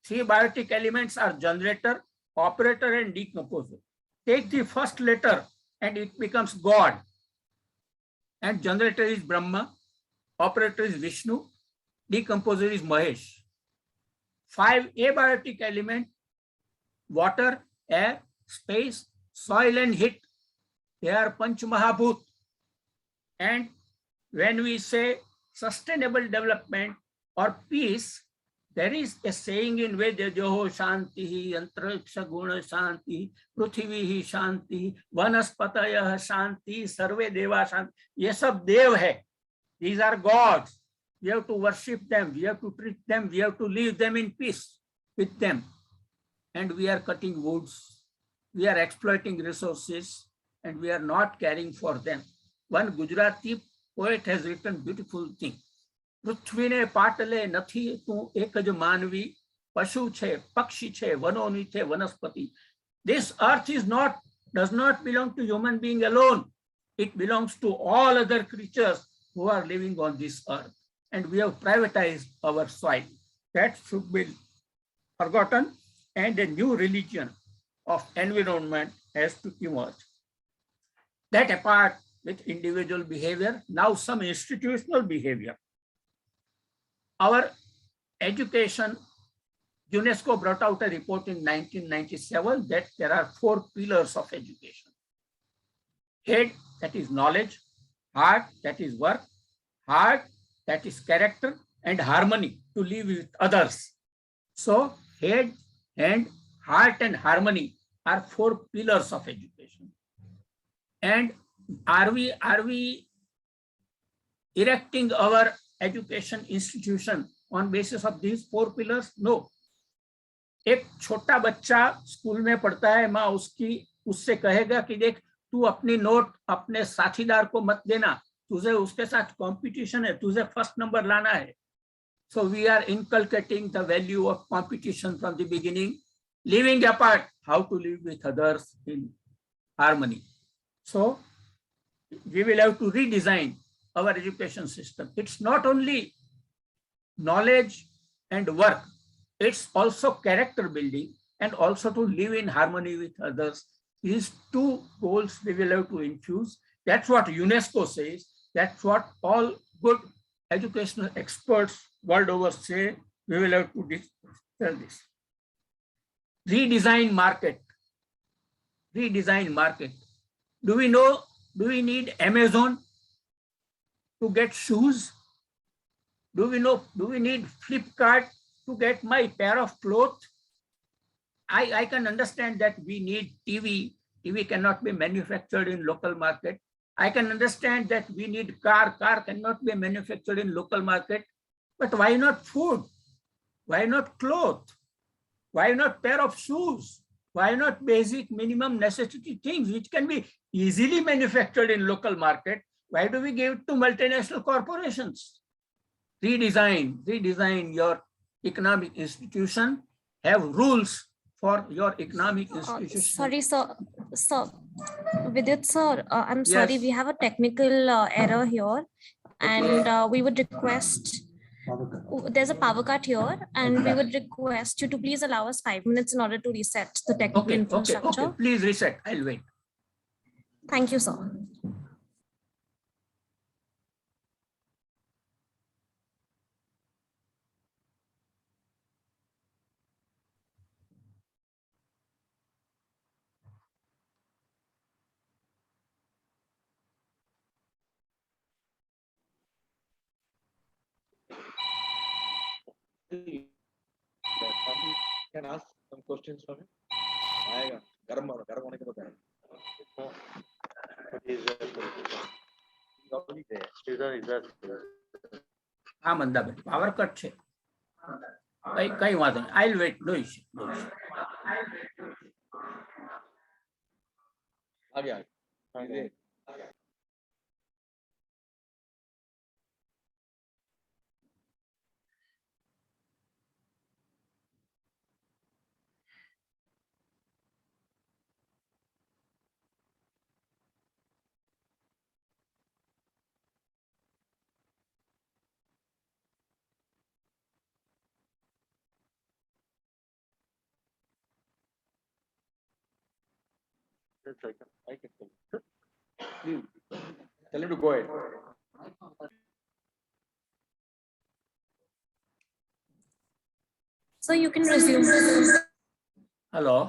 3 biotic elements are generator, operator and decomposer. Take the first letter and it becomes God. And generator is Brahma, operator is Vishnu, decomposer is Mahesh. 5 abiotic elements, water, air, space, soil and heat. They are Panch Mahabhut. And when we say sustainable development or peace, there is a saying in Veda, Joho Shanti, Antariksha Guna Shanti, Prithvi Shanti, Vanaspataya Shanti, Sarve Deva Shanti. Ye sab dev hai. These are gods. We have to worship them, we have to treat them, we have to leave them in peace with them. And we are cutting woods, we are exploiting resources, and we are not caring for them. One Gujarati poet has written beautiful thing. પૃથ્વીને પાટલે નથી તું એક જ માનવી, પશુ છે, પક્ષી છે, વનોની છે, વનસ્પતિ. This earth does not belong to human being alone. It belongs to all other creatures who are living on this earth. And we have privatized our soil. That should be forgotten, and a new religion of environment has to emerge. That apart with individual behavior, now some institutional behavior. our education, UNESCO brought out a report in 1997 that there are 4 pillars of education. Head, that is knowledge; heart, that is work; heart, that is character; and harmony, to live with others. So head, hand, heart, and harmony are 4 pillars of education. And are we erecting our education institution on basis of these 4 pillars? No. एक छोटा बच्चा school में पढ़ता है, माँ उससे कहेगा कि देख तू अपनी नोट अपने साथीदार को मत देना, तुझे उसके साथ कंपटीशन है, तुझे फर्स्ट नंबर लाना है. So we are inculcating the value of competition from the beginning, living apart, how to live with others in harmony. So we will have to redesign our education system. It's not only knowledge and work, it's also character building and also to live in harmony with others. These 2 goals we will have to infuse. That's what UNESCO says. That's what all good educational experts world over say. We will have to tell this. Redesign market. Redesign market. Do we need Amazon to get shoes? Do we need Flipkart to get my pair of clothes? I can understand that we need TV. TV cannot be manufactured in local market. I can understand that we need car. Car cannot be manufactured in local market. But why not food? Why not clothes? Why not pair of shoes? Why not basic minimum necessity things which can be easily manufactured in local market? Why do we give it to multinational corporations? Redesign your economic institution. Have rules for your economic institution. Sorry, sir. Vidyut sir, I'm sorry, Yes. we have a technical error here, and we would request. There's a power cut here, and we would request you to please allow us 5 minutes in order to reset the technical infrastructure. Okay. Please reset. I'll wait. Thank you, sir. Can ask some questions from him? आएगा गर्म होने के बाद आएगा. हाँ मंदा भाई, power cut છે. કઈ વાંધો નહીં. I'll wait. No issue. आ गया. I can tell. Please tell him to go ahead. So you can resume. Hello.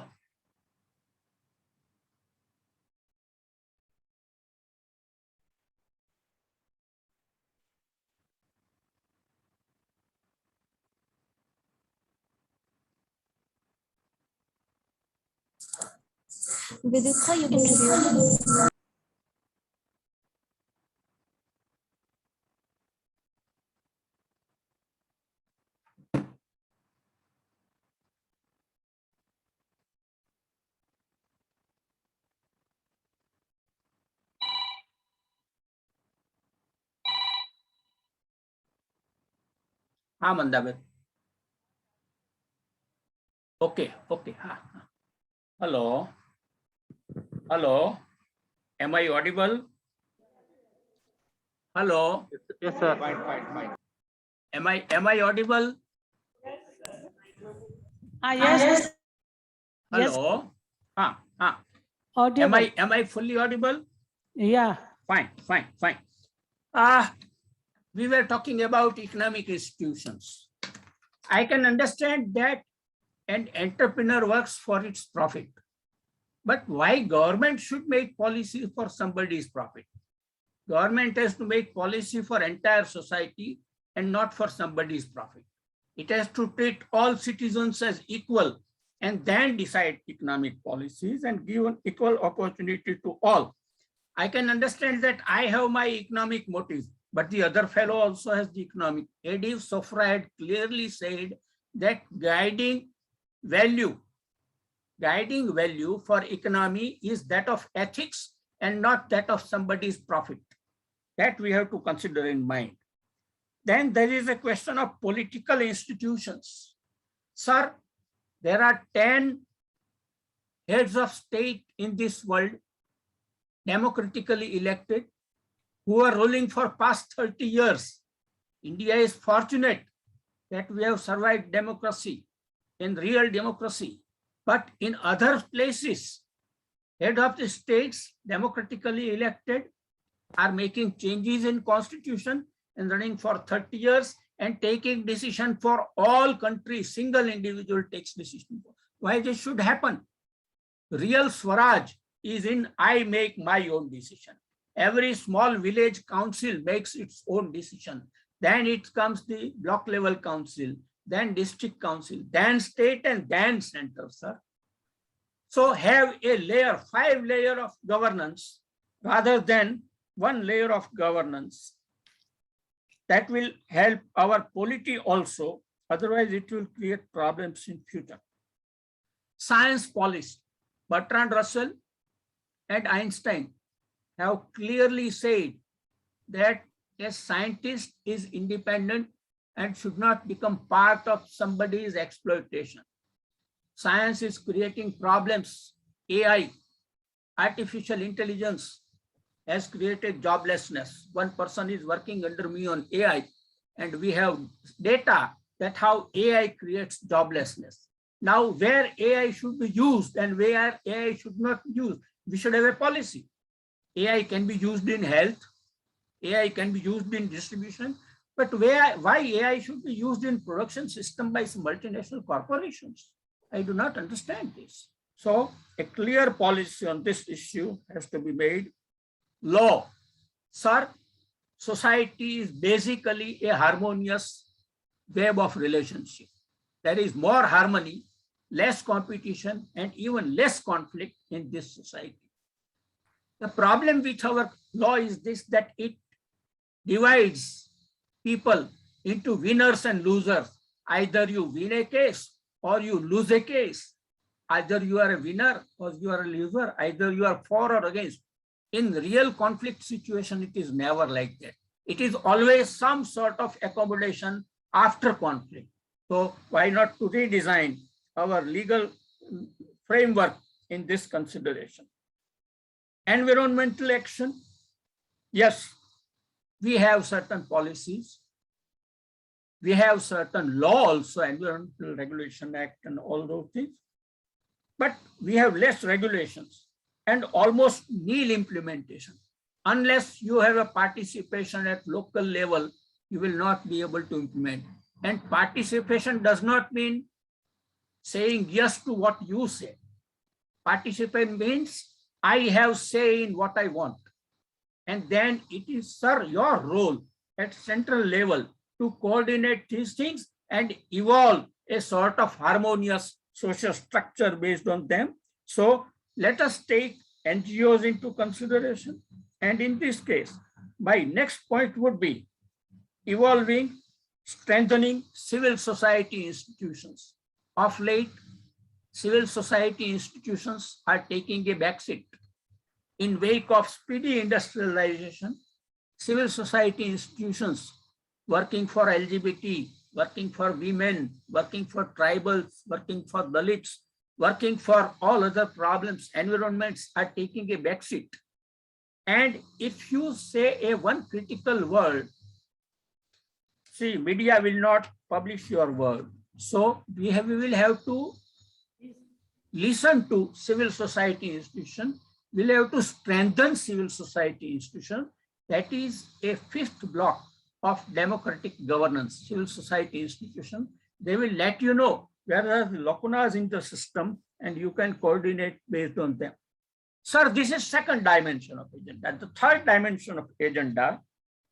Vidyut sir, you can resume. हाँ मंदाबेन. Okay. हाँ. Hello. Am I audible? Hello. Yes, sir. Fine. Am I audible? Yes. Hello. हाँ. Audible. Am I fully audible? Yeah. Fine. we were talking about economic institutions. I can understand that an entrepreneur works for its profit. But why government should make policy for somebody's profit? Government has to make policy for entire society and not for somebody's profit. It has to treat all citizens as equal and then decide economic policies and give an equal opportunity to all. I can understand that I have my economic motives, but the other fellow also has the economic. Adib Sofra had clearly said that guiding value for economy is that of ethics and not that of somebody's profit. That we have to consider in mind. Then there is a question of political institutions. Sir, there are 10 heads of state in this world, democratically elected, who are ruling for past 30 years. India is fortunate that we have survived democracy, in real democracy. But in other places, head of the states, democratically elected, are making changes in constitution and running for 30 years and taking decision for all countries. Single individual takes decision. Why this should happen? Real Swaraj is in I make my own decision. Every small village council makes its own decision. Then it comes the block level council, then district council, then state, and then center, sir. So have a layer, 5 layers of governance rather than 1 layer of governance. That will help our polity also. Otherwise, it will create problems in future. Science policy. Bertrand Russell and Einstein have clearly said that a scientist is independent and should not become part of somebody's exploitation. Science is creating problems. AI, artificial intelligence, has created joblessness. One person is working under me on AI, and we have data that how AI creates joblessness. Now, where AI should be used and where AI should not be used, we should have a policy. AI can be used in health, AI can be used in distribution, but why AI should be used in production system by some multinational corporations? I do not understand this. So a clear policy on this issue has to be made. Law. Sir, society is basically a harmonious web of relationship. There is more harmony, less competition, and even less conflict in this society. The problem with our law is this, that it divides people into winners and losers. Either you win a case or you lose a case. Either you are a winner or you are a loser. Either you are for or against. In real conflict situation, it is never like that. It is always some sort of accommodation after conflict. So why not to redesign our legal framework in this consideration? Environmental action. Yes, we have certain policies. We have certain law also, Environmental Regulation Act and all those things. But we have less regulations and almost nil implementation. Unless you have a participation at local level, you will not be able to implement. And participation does not mean saying yes to what you say. Participate means I have say in what I want. And then it is, sir, your role at central level to coordinate these things and evolve a sort of harmonious social structure based on them. So let us take NGOs into consideration. And in this case, my next point would be evolving, strengthening civil society institutions. Of late, civil society institutions are taking a backseat. In wake of speedy industrialization, civil society institutions working for LGBT, working for women, working for tribals, working for Dalits, working for all other problems, environments are taking a backseat. And if you say a one critical word, see, media will not publish your word. So we will have to listen to civil society institution. We'll have to strengthen civil society institution. That is a fifth block of democratic governance, civil society institution. They will let you know where are the lacunas in the system and you can coordinate based on them. Sir, this is second dimension of agenda. The third dimension of agenda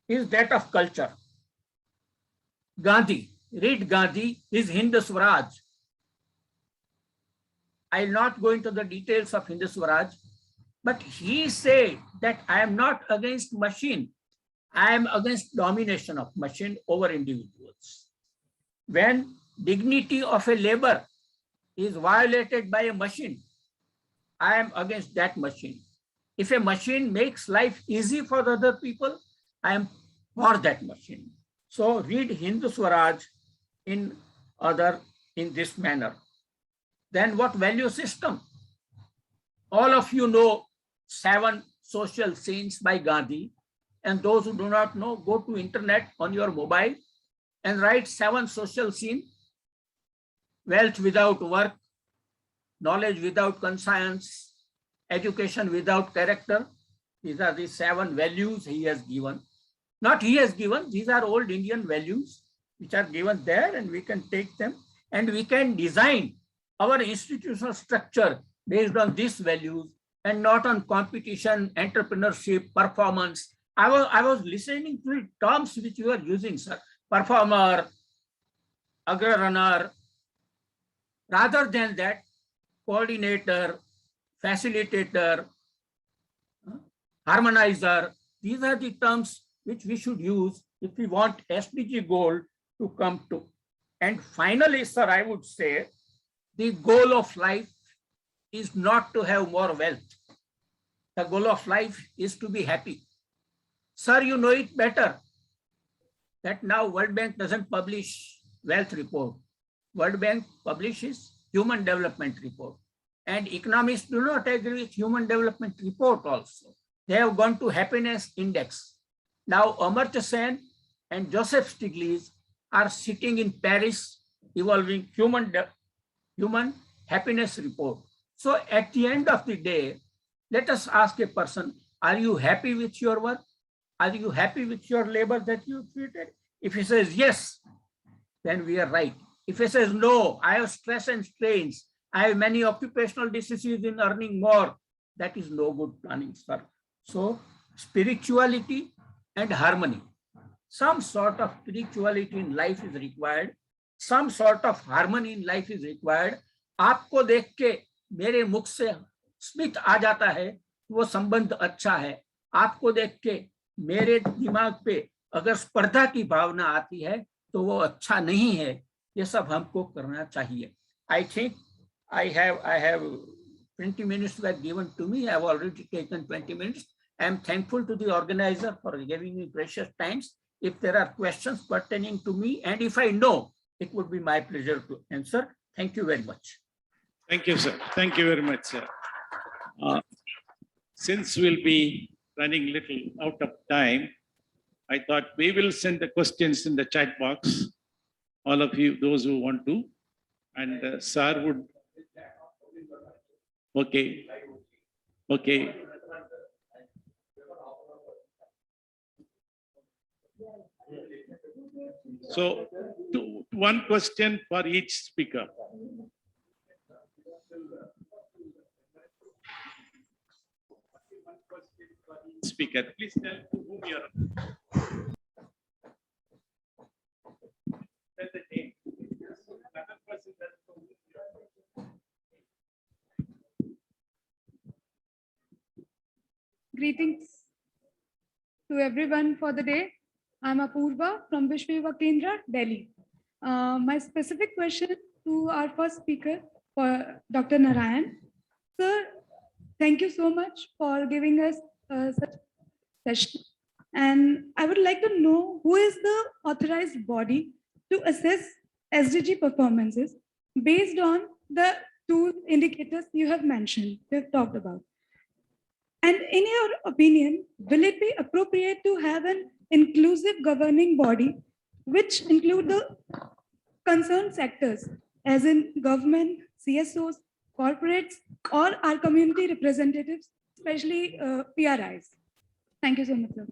is that of culture. Gandhi, read Gandhi, his Hind Swaraj. I'll not go into the details of Hind Swaraj, but he said that I am not against machine. I am against domination of machine over individuals. When dignity of a labor is violated by a machine, I am against that machine. If a machine makes life easy for the other people, I am for that machine. So read Hind Swaraj in this manner. Then what value system? All of you know 7 social scenes by Gandhi. And those who do not know, go to internet on your mobile and write 7 social scenes. Wealth without work, knowledge without conscience, education without character. These are the 7 values he has given. Not he has given, these are old Indian values which are given there, and we can take them and we can design our institutional structure based on these values and not on competition, entrepreneurship, performance. I was listening to the terms which you are using, sir. Performer, agrarunner. Rather than that, coordinator, facilitator, harmonizer. These are the terms which we should use if we want SDG goal to come to. And finally, sir, I would say the goal of life is not to have more wealth. The goal of life is to be happy. Sir, you know it better that now World Bank doesn't publish wealth report. World Bank publishes human development report. And economists do not agree with human development report also. They have gone to happiness index. Now Amartya Sen and Joseph Stiglitz are sitting in Paris evolving human happiness report. So at the end of the day, let us ask a person, are you happy with your work? Are you happy with your labor that you treated? If he says yes, then we are right. If he says no, I have stress and strains, I have many occupational diseases in earning more, that is no good planning, sir. So spirituality and harmony. Some sort of spirituality in life is required. Some sort of harmony in life is required. आपको देख के मेरे मुख से स्मित आ जाता है, वो संबंध अच्छा है. आपको देख के मेरे दिमाग पे अगर स्पर्धा की भावना आती है तो वो अच्छा नहीं है. ये सब हमको करना चाहिए. I think I have 20 minutes were given to me. I have already taken 20 minutes. I am thankful to the organizer for giving me precious times. If there are questions pertaining to me, and if I know, it would be my pleasure to answer. Thank you very much. Thank you, sir. Thank you very much, sir. Since we'll be running little out of time, I thought we will send the questions in the chat box. All of you, those who want to, and sir would. Okay. Okay. So, one question for each speaker. Speaker, please tell whom you are. Tell the name. Another person tells whom you are. Greetings to everyone for the day. I'm Apurva from Vishwa Yuva Kendra, Delhi. My specific question to our first speaker, for Dr. Narayan. Sir, thank you so much for giving us such session. And I would like to know who is the authorized body to assess SDG performances based on the 2 indicators you have mentioned, you have talked about. And in your opinion, will it be appropriate to have an inclusive governing body which include the concerned sectors as in government, CSOs, corporates, or our community representatives, especially PRIs? Thank you so much, sir.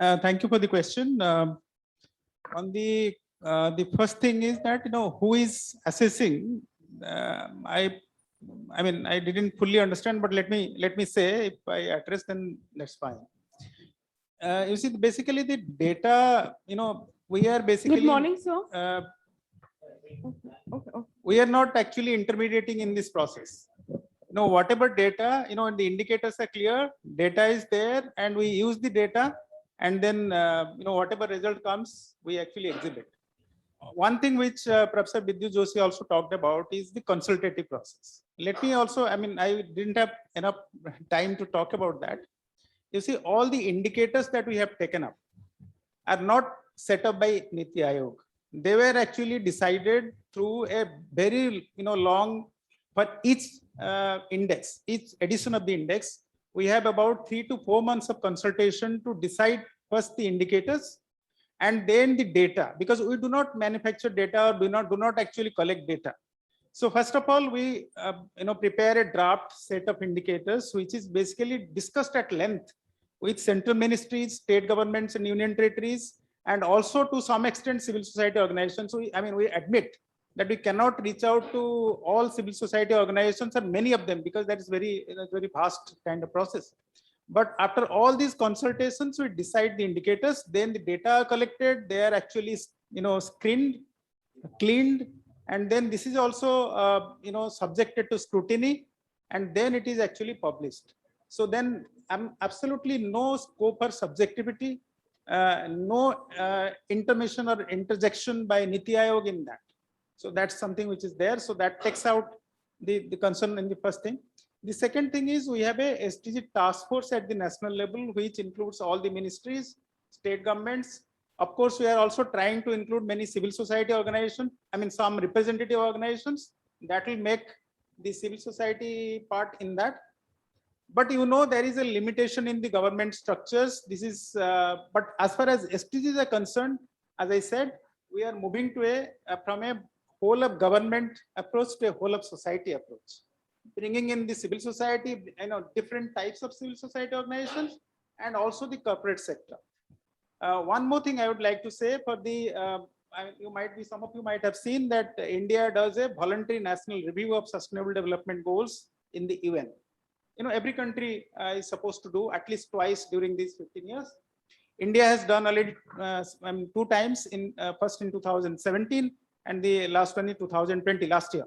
Thank you for the question. On the first thing is that, who is assessing? I mean, I didn't fully understand, but let me say, if I address, then that's fine. You see, basically the data, we are basically. Good morning, sir. Okay. We are not actually intermediating in this process. Whatever data, the indicators are clear, data is there, and we use the data, and then, whatever result comes, we actually exhibit. One thing which Professor Bidyu Joshi also talked about is the consultative process. Let me also, I mean, I didn't have enough time to talk about that. You see, all the indicators that we have taken up are not set up by Niti Aayog. They were actually decided through a very, long, but each index, each edition of the index, we have about 3 to 4 months of consultation to decide first the indicators and then the data, because we do not manufacture data or do not actually collect data. So first of all, we prepare a draft set of indicators, which is basically discussed at length with central ministries, state governments and union territories, and also to some extent civil society organizations. So we admit that we cannot reach out to all civil society organizations or many of them, because that is very vast kind of process. But after all these consultations, we decide the indicators, then the data are collected, they are actually screened, cleaned, and then this is also subjected to scrutiny, and then it is actually published. So then absolutely no scope for subjectivity, no intermission or interjection by Niti Aayog in that. So that's something which is there. So that takes out the concern in the first thing. The second thing is we have a SDG task force at the national level, which includes all the ministries, state governments. Of course, we are also trying to include many civil society organizations. I mean, some representative organizations that will make the civil society part in that. But there is a limitation in the government structures. This is, but as far as SDGs are concerned, as I said, we are moving to from a whole of government approach to a whole of society approach, bringing in the civil society, different types of civil society organizations, and also the corporate sector. One more thing I would like to say for the, some of you might have seen that India does a voluntary national review of sustainable development goals in the UN. Every country is supposed to do at least twice during these 15 years. India has done already 2 times, first in 2017 and the last one in 2020, last year.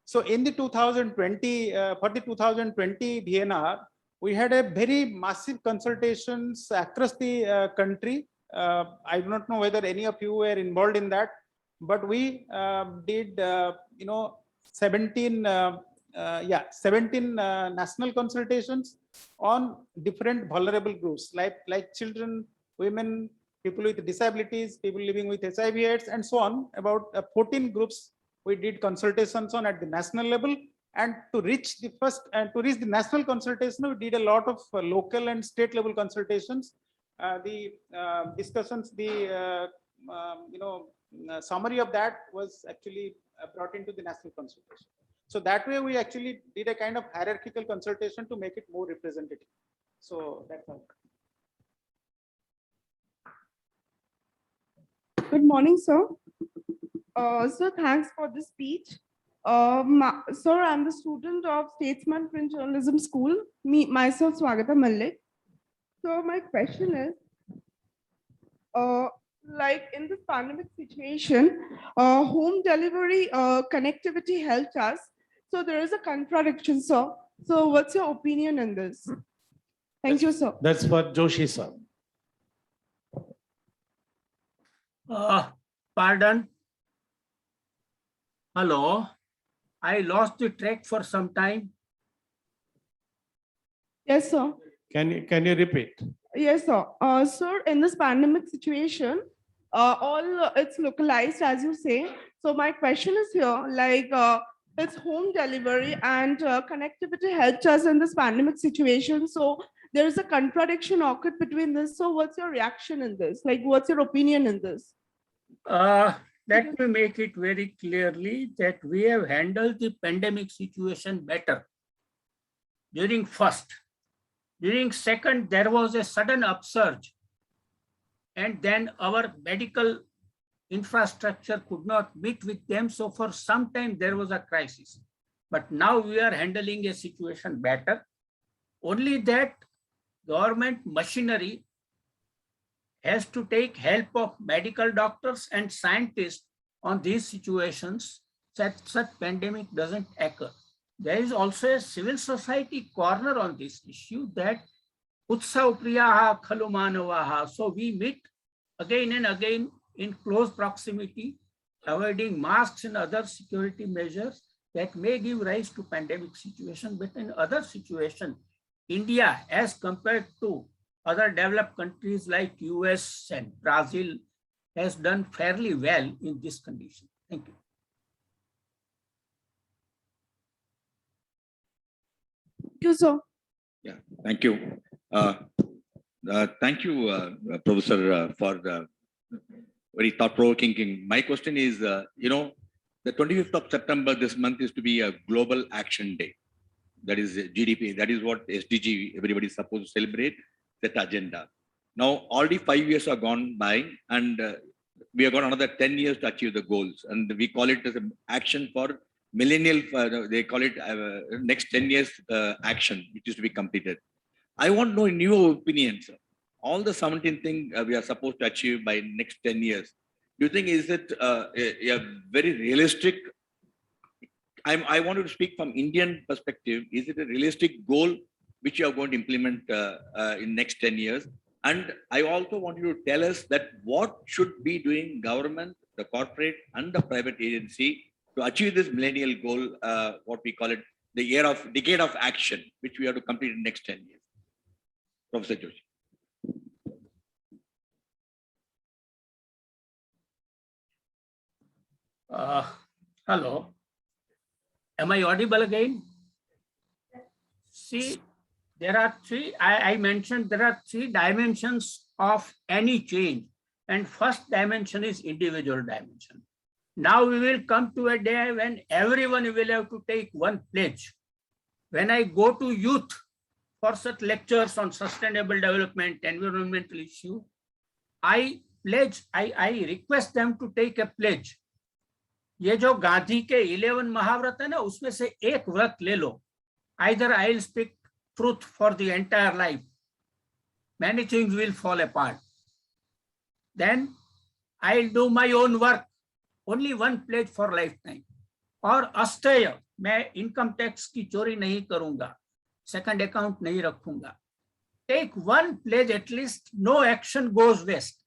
So in the 2020, for the 2020 DNR, we had a very massive consultations across the country. I do not know whether any of you were involved in that, but we did, 17 national consultations on different vulnerable groups like children, women, people with disabilities, people living with HIV/AIDS, and so on. About 14 groups we did consultations on at the national level, and to reach the national consultation, we did a lot of local and state level consultations. The discussions, the summary of that was actually brought into the national consultation. So that way we actually did a kind of hierarchical consultation to make it more representative. So that's all. Good morning, sir. Sir, thanks for the speech. Sir, I'm the student of Statesman Print Journalism School, myself, Swagata Malik. So my question is, like in this pandemic situation, home delivery connectivity helped us. So there is a contradiction, sir. So what's your opinion on this? Thank you, sir. That's for Joshi, sir. Pardon? Hello? I lost the track for some time. Yes, sir. Can you repeat? Yes, sir. Sir, in this pandemic situation, it's localized, as you say. So my question is here, like it's home delivery and connectivity helped us in this pandemic situation. So there is a contradiction occurred between this. So what's your reaction in this? Like, what's your opinion in this? Let me make it very clearly that we have handled the pandemic situation better. During first. During second, there was a sudden upsurge and then our medical infrastructure could not meet with them. So for some time there was a crisis. But now we are handling a situation better. Only that government machinery has to take help of medical doctors and scientists on these situations that such pandemic doesn't occur. There is also a civil society corner on this issue, that Utsav Priyaha Khalu Manavaha. So we meet again and again in close proximity, avoiding masks and other security measures that may give rise to pandemic situation. But in other situation, India, as compared to other developed countries like US and Brazil, has done fairly well in this condition. Thank you. Thank you, sir. Yeah, thank you. Thank you, Professor, for the very thought-provoking. My question is, the 25th of September this month is to be a global action day. That is GDP. That is what SDG everybody is supposed to celebrate, that agenda. Now, already 5 years have gone by, and we have got another 10 years to achieve the goals. And we call it as an action for millennial, they call it next 10 years action, which is to be completed. I want to know, in your opinion, sir, all the 17 things we are supposed to achieve by next 10 years, do you think is it a very realistic? I want to speak from Indian perspective. Is it a realistic goal which you are going to implement in next 10 years? And I also want you to tell us that what should be doing government, the corporate and the private agency to achieve this millennial goal, what we call it, the decade of action, which we have to complete in next 10 years. Professor Joshi. Hello. Am I audible again? See, there are three, I mentioned there are three dimensions of any change. And first dimension is individual dimension. Now we will come to a day when everyone will have to take one pledge. When I go to youth for such lectures on sustainable development, environmental issue, I request them to take a pledge. ये जो गांधी के 11 महाव्रत है ना, उसमें से एक व्रत ले लो. Either I'll speak truth for the entire life. Many things will fall apart. Then I'll do my own work. Only one pledge for lifetime. और अस्तेय, मैं income tax की चोरी नहीं करूंगा, second account नहीं रखूंगा. Take one pledge at least. No action goes waste.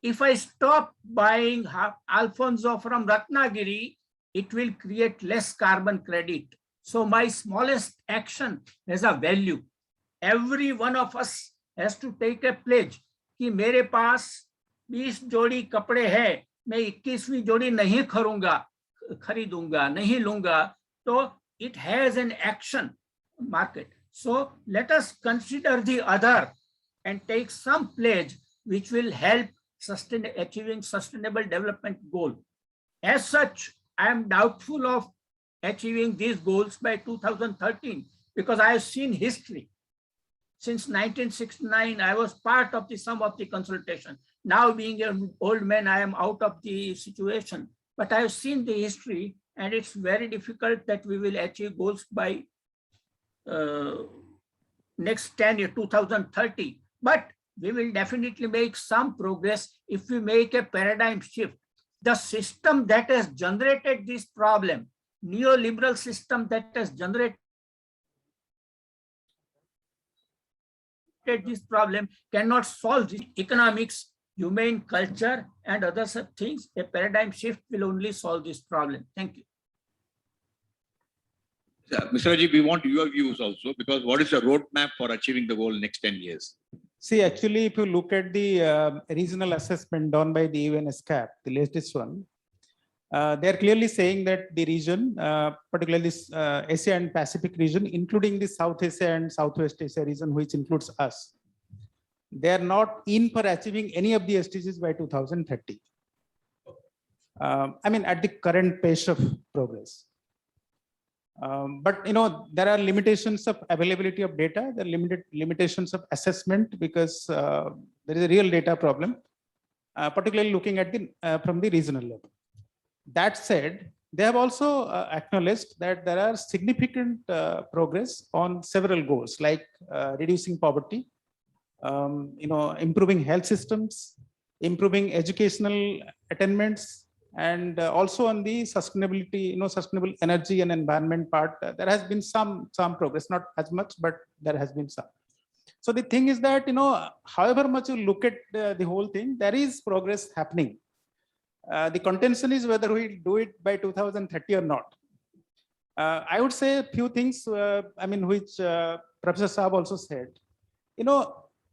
If I stop buying Alfonso from Ratnagiri, it will create less carbon credit. So my smallest action has a value. Every one of us has to take a pledge कि मेरे पास 20 जोड़ी कपड़े हैं, मैं 21वीं जोड़ी नहीं खरीदूंगा, नहीं लूंगा. So it has an action market. So let us consider the other and take some pledge which will help achieving sustainable development goal. As such, I am doubtful of achieving these goals by 2013 because I have seen history. Since 1969, I was part of some of the consultation. Now being an old man, I am out of the situation, but I have seen the history and it's very difficult that we will achieve goals by next 10 years, 2030. But we will definitely make some progress if we make a paradigm shift. The system that has generated this problem, neoliberal system that has generated this problem, cannot solve this. Economics, humane culture, and other such things. A paradigm shift will only solve this problem. Thank you. Mr. Rajiv, we want your views also, because what is the roadmap for achieving the goal next 10 years? See, actually, if you look at the regional assessment done by the UNESCAP, the latest one, they are clearly saying that the region, particularly this Asia and Pacific region, including the South Asia and Southwest Asia region, which includes us, they are not in for achieving any of the SDGs by 2030. I mean, at the current pace of progress. But there are limitations of availability of data, there are limitations of assessment because there is a real data problem. particularly looking at the from the regional level. That said, they have also acknowledged that there are significant progress on several goals like reducing poverty, improving health systems, improving educational attainments, and also on the sustainability, sustainable energy and environment part, there has been some progress, not as much, but there has been some. So the thing is that, however much you look at the whole thing, there is progress happening. The contention is whether we do it by 2030 or not. I would say a few things, which Professor Saab also said.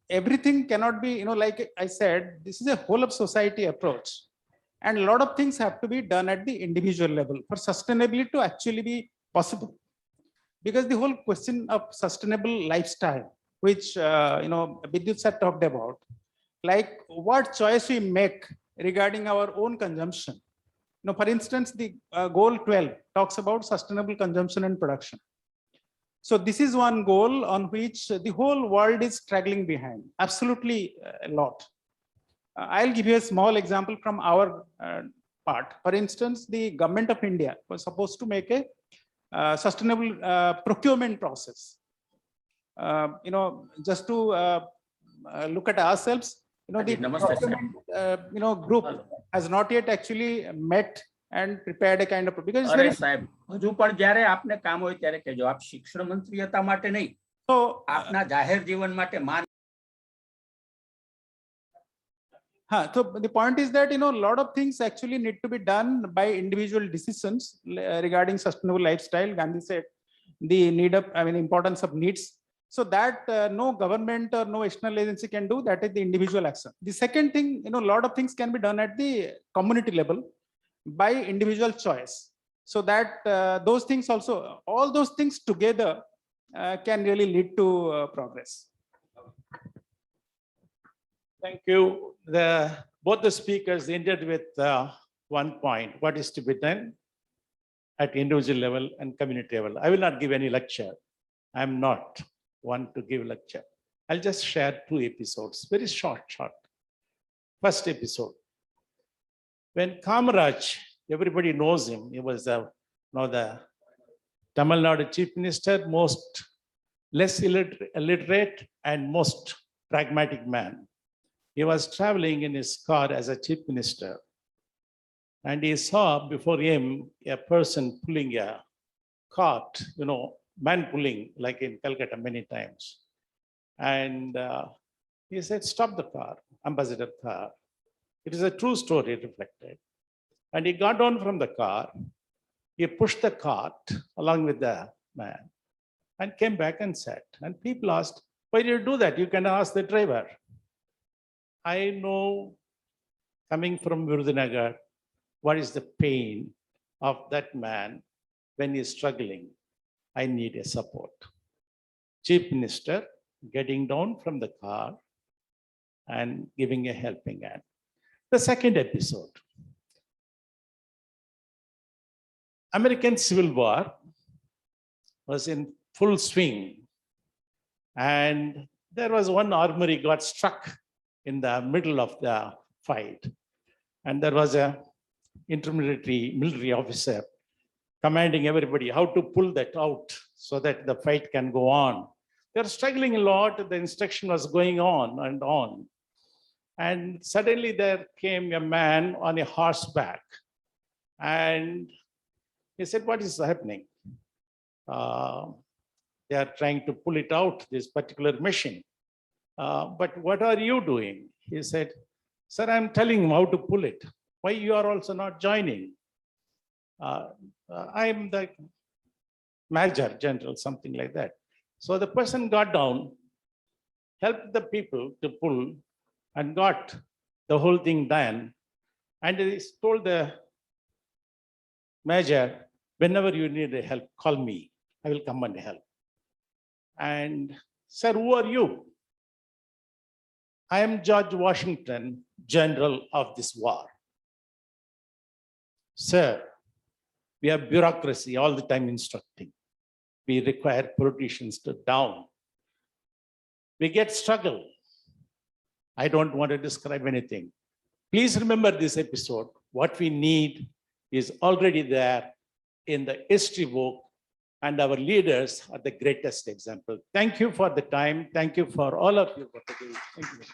Everything cannot be, like I said, this is a whole of society approach. And a lot of things have to be done at the individual level for sustainability to actually be possible. Because the whole question of sustainable lifestyle, which, Vidyut sir talked about, like what choice we make regarding our own consumption. For instance, the goal 12 talks about sustainable consumption and production. So this is one goal on which the whole world is struggling behind, absolutely a lot. I'll give you a small example from our part. For instance, the government of India was supposed to make a sustainable procurement process. Just to look at ourselves, the procurement, group has not yet actually met and prepared a kind of, because it's અરે very, સાહેબ હજુ પણ જ્યારે આપને કામ હોય ત્યારે કહેજો. આપ શિક્ષણ મંત્રી હતા માટે નહીં, so આપના જાહેર જીવન માટે માન. so the point is that, a lot of things actually need to be done by individual decisions regarding sustainable lifestyle. Gandhi said the importance of needs. So that no government or no external agency can do, that is the individual action. The second thing, a lot of things can be done at the community level by individual choice. So that those things also, all those things together can really lead to progress. Thank you. Both the speakers ended with one point: what is to be done at individual level and community level. I will not give any lecture. I'm not one to give lecture. I'll just share two episodes, very short. First episode, when Kamaraj, everybody knows him. He was the Tamil Nadu Chief Minister, most less illiterate and most pragmatic man. He was traveling in his car as a chief minister, and he saw before him a person pulling a cart, man pulling, like in Calcutta many times. And he said, stop the car, ambassador car. It is a true story reflected. And he got down from the car, he pushed the cart along with the man and came back and sat. And people asked, why did you do that? You can ask the driver. I know, coming from Virudhunagar, what is the pain of that man when he's struggling. I need a support. Chief Minister getting down from the car and giving a helping hand. The second episode, American Civil War was in full swing, and there was one armory got struck in the middle of the fight, and there was a intermediate military officer commanding everybody how to pull that out so that the fight can go on. They're struggling a lot. The instruction was going on and on. And suddenly there came a man on a horseback, and he said, what is happening? They are trying to pull it out, this particular machine. But what are you doing? He said, sir, I'm telling him how to pull it. Why you are also not joining? I'm the major general, something like that. So the person got down, helped the people to pull, and got the whole thing done. And he told the major, whenever you need help, call me. I will come and help. And sir, who are you? I am George Washington, general of this war. Sir, we have bureaucracy all the time instructing. We require politicians to down. We get struggle. I don't want to describe anything. Please remember this episode. What we need is already there in the history book, and our leaders are the greatest example. Thank you for the time. Thank you for all of you for today. Thank you.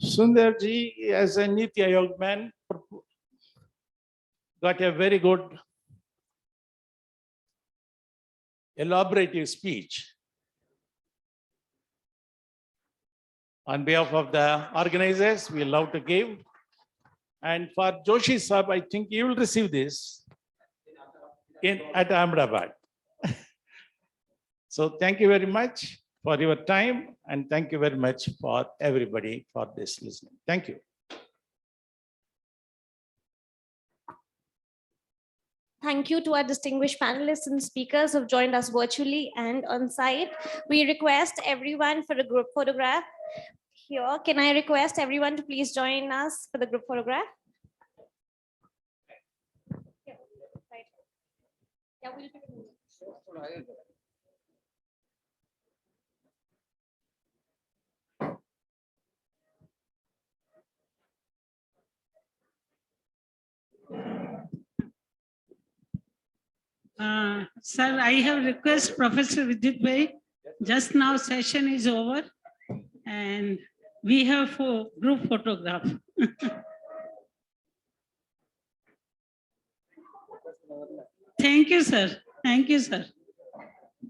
Sundarji, as a Niti Aayog man, got a very good elaborative speech. On behalf of the organizers, we love to give. And for Joshi Saab, I think you will receive this at Ahmedabad. So thank you very much for your time, and thank you very much for everybody for this listening. Thank you. Thank you to our distinguished panelists and speakers who have joined us virtually and on site. We request everyone for a group photograph here. Can I request everyone to please join us for the group photograph? Yeah, right. Yeah, we'll be- Sir, I have request Professor Vidit Bhai. Just now session is over and we have for group photograph. Thank you, sir. Thank you, sir.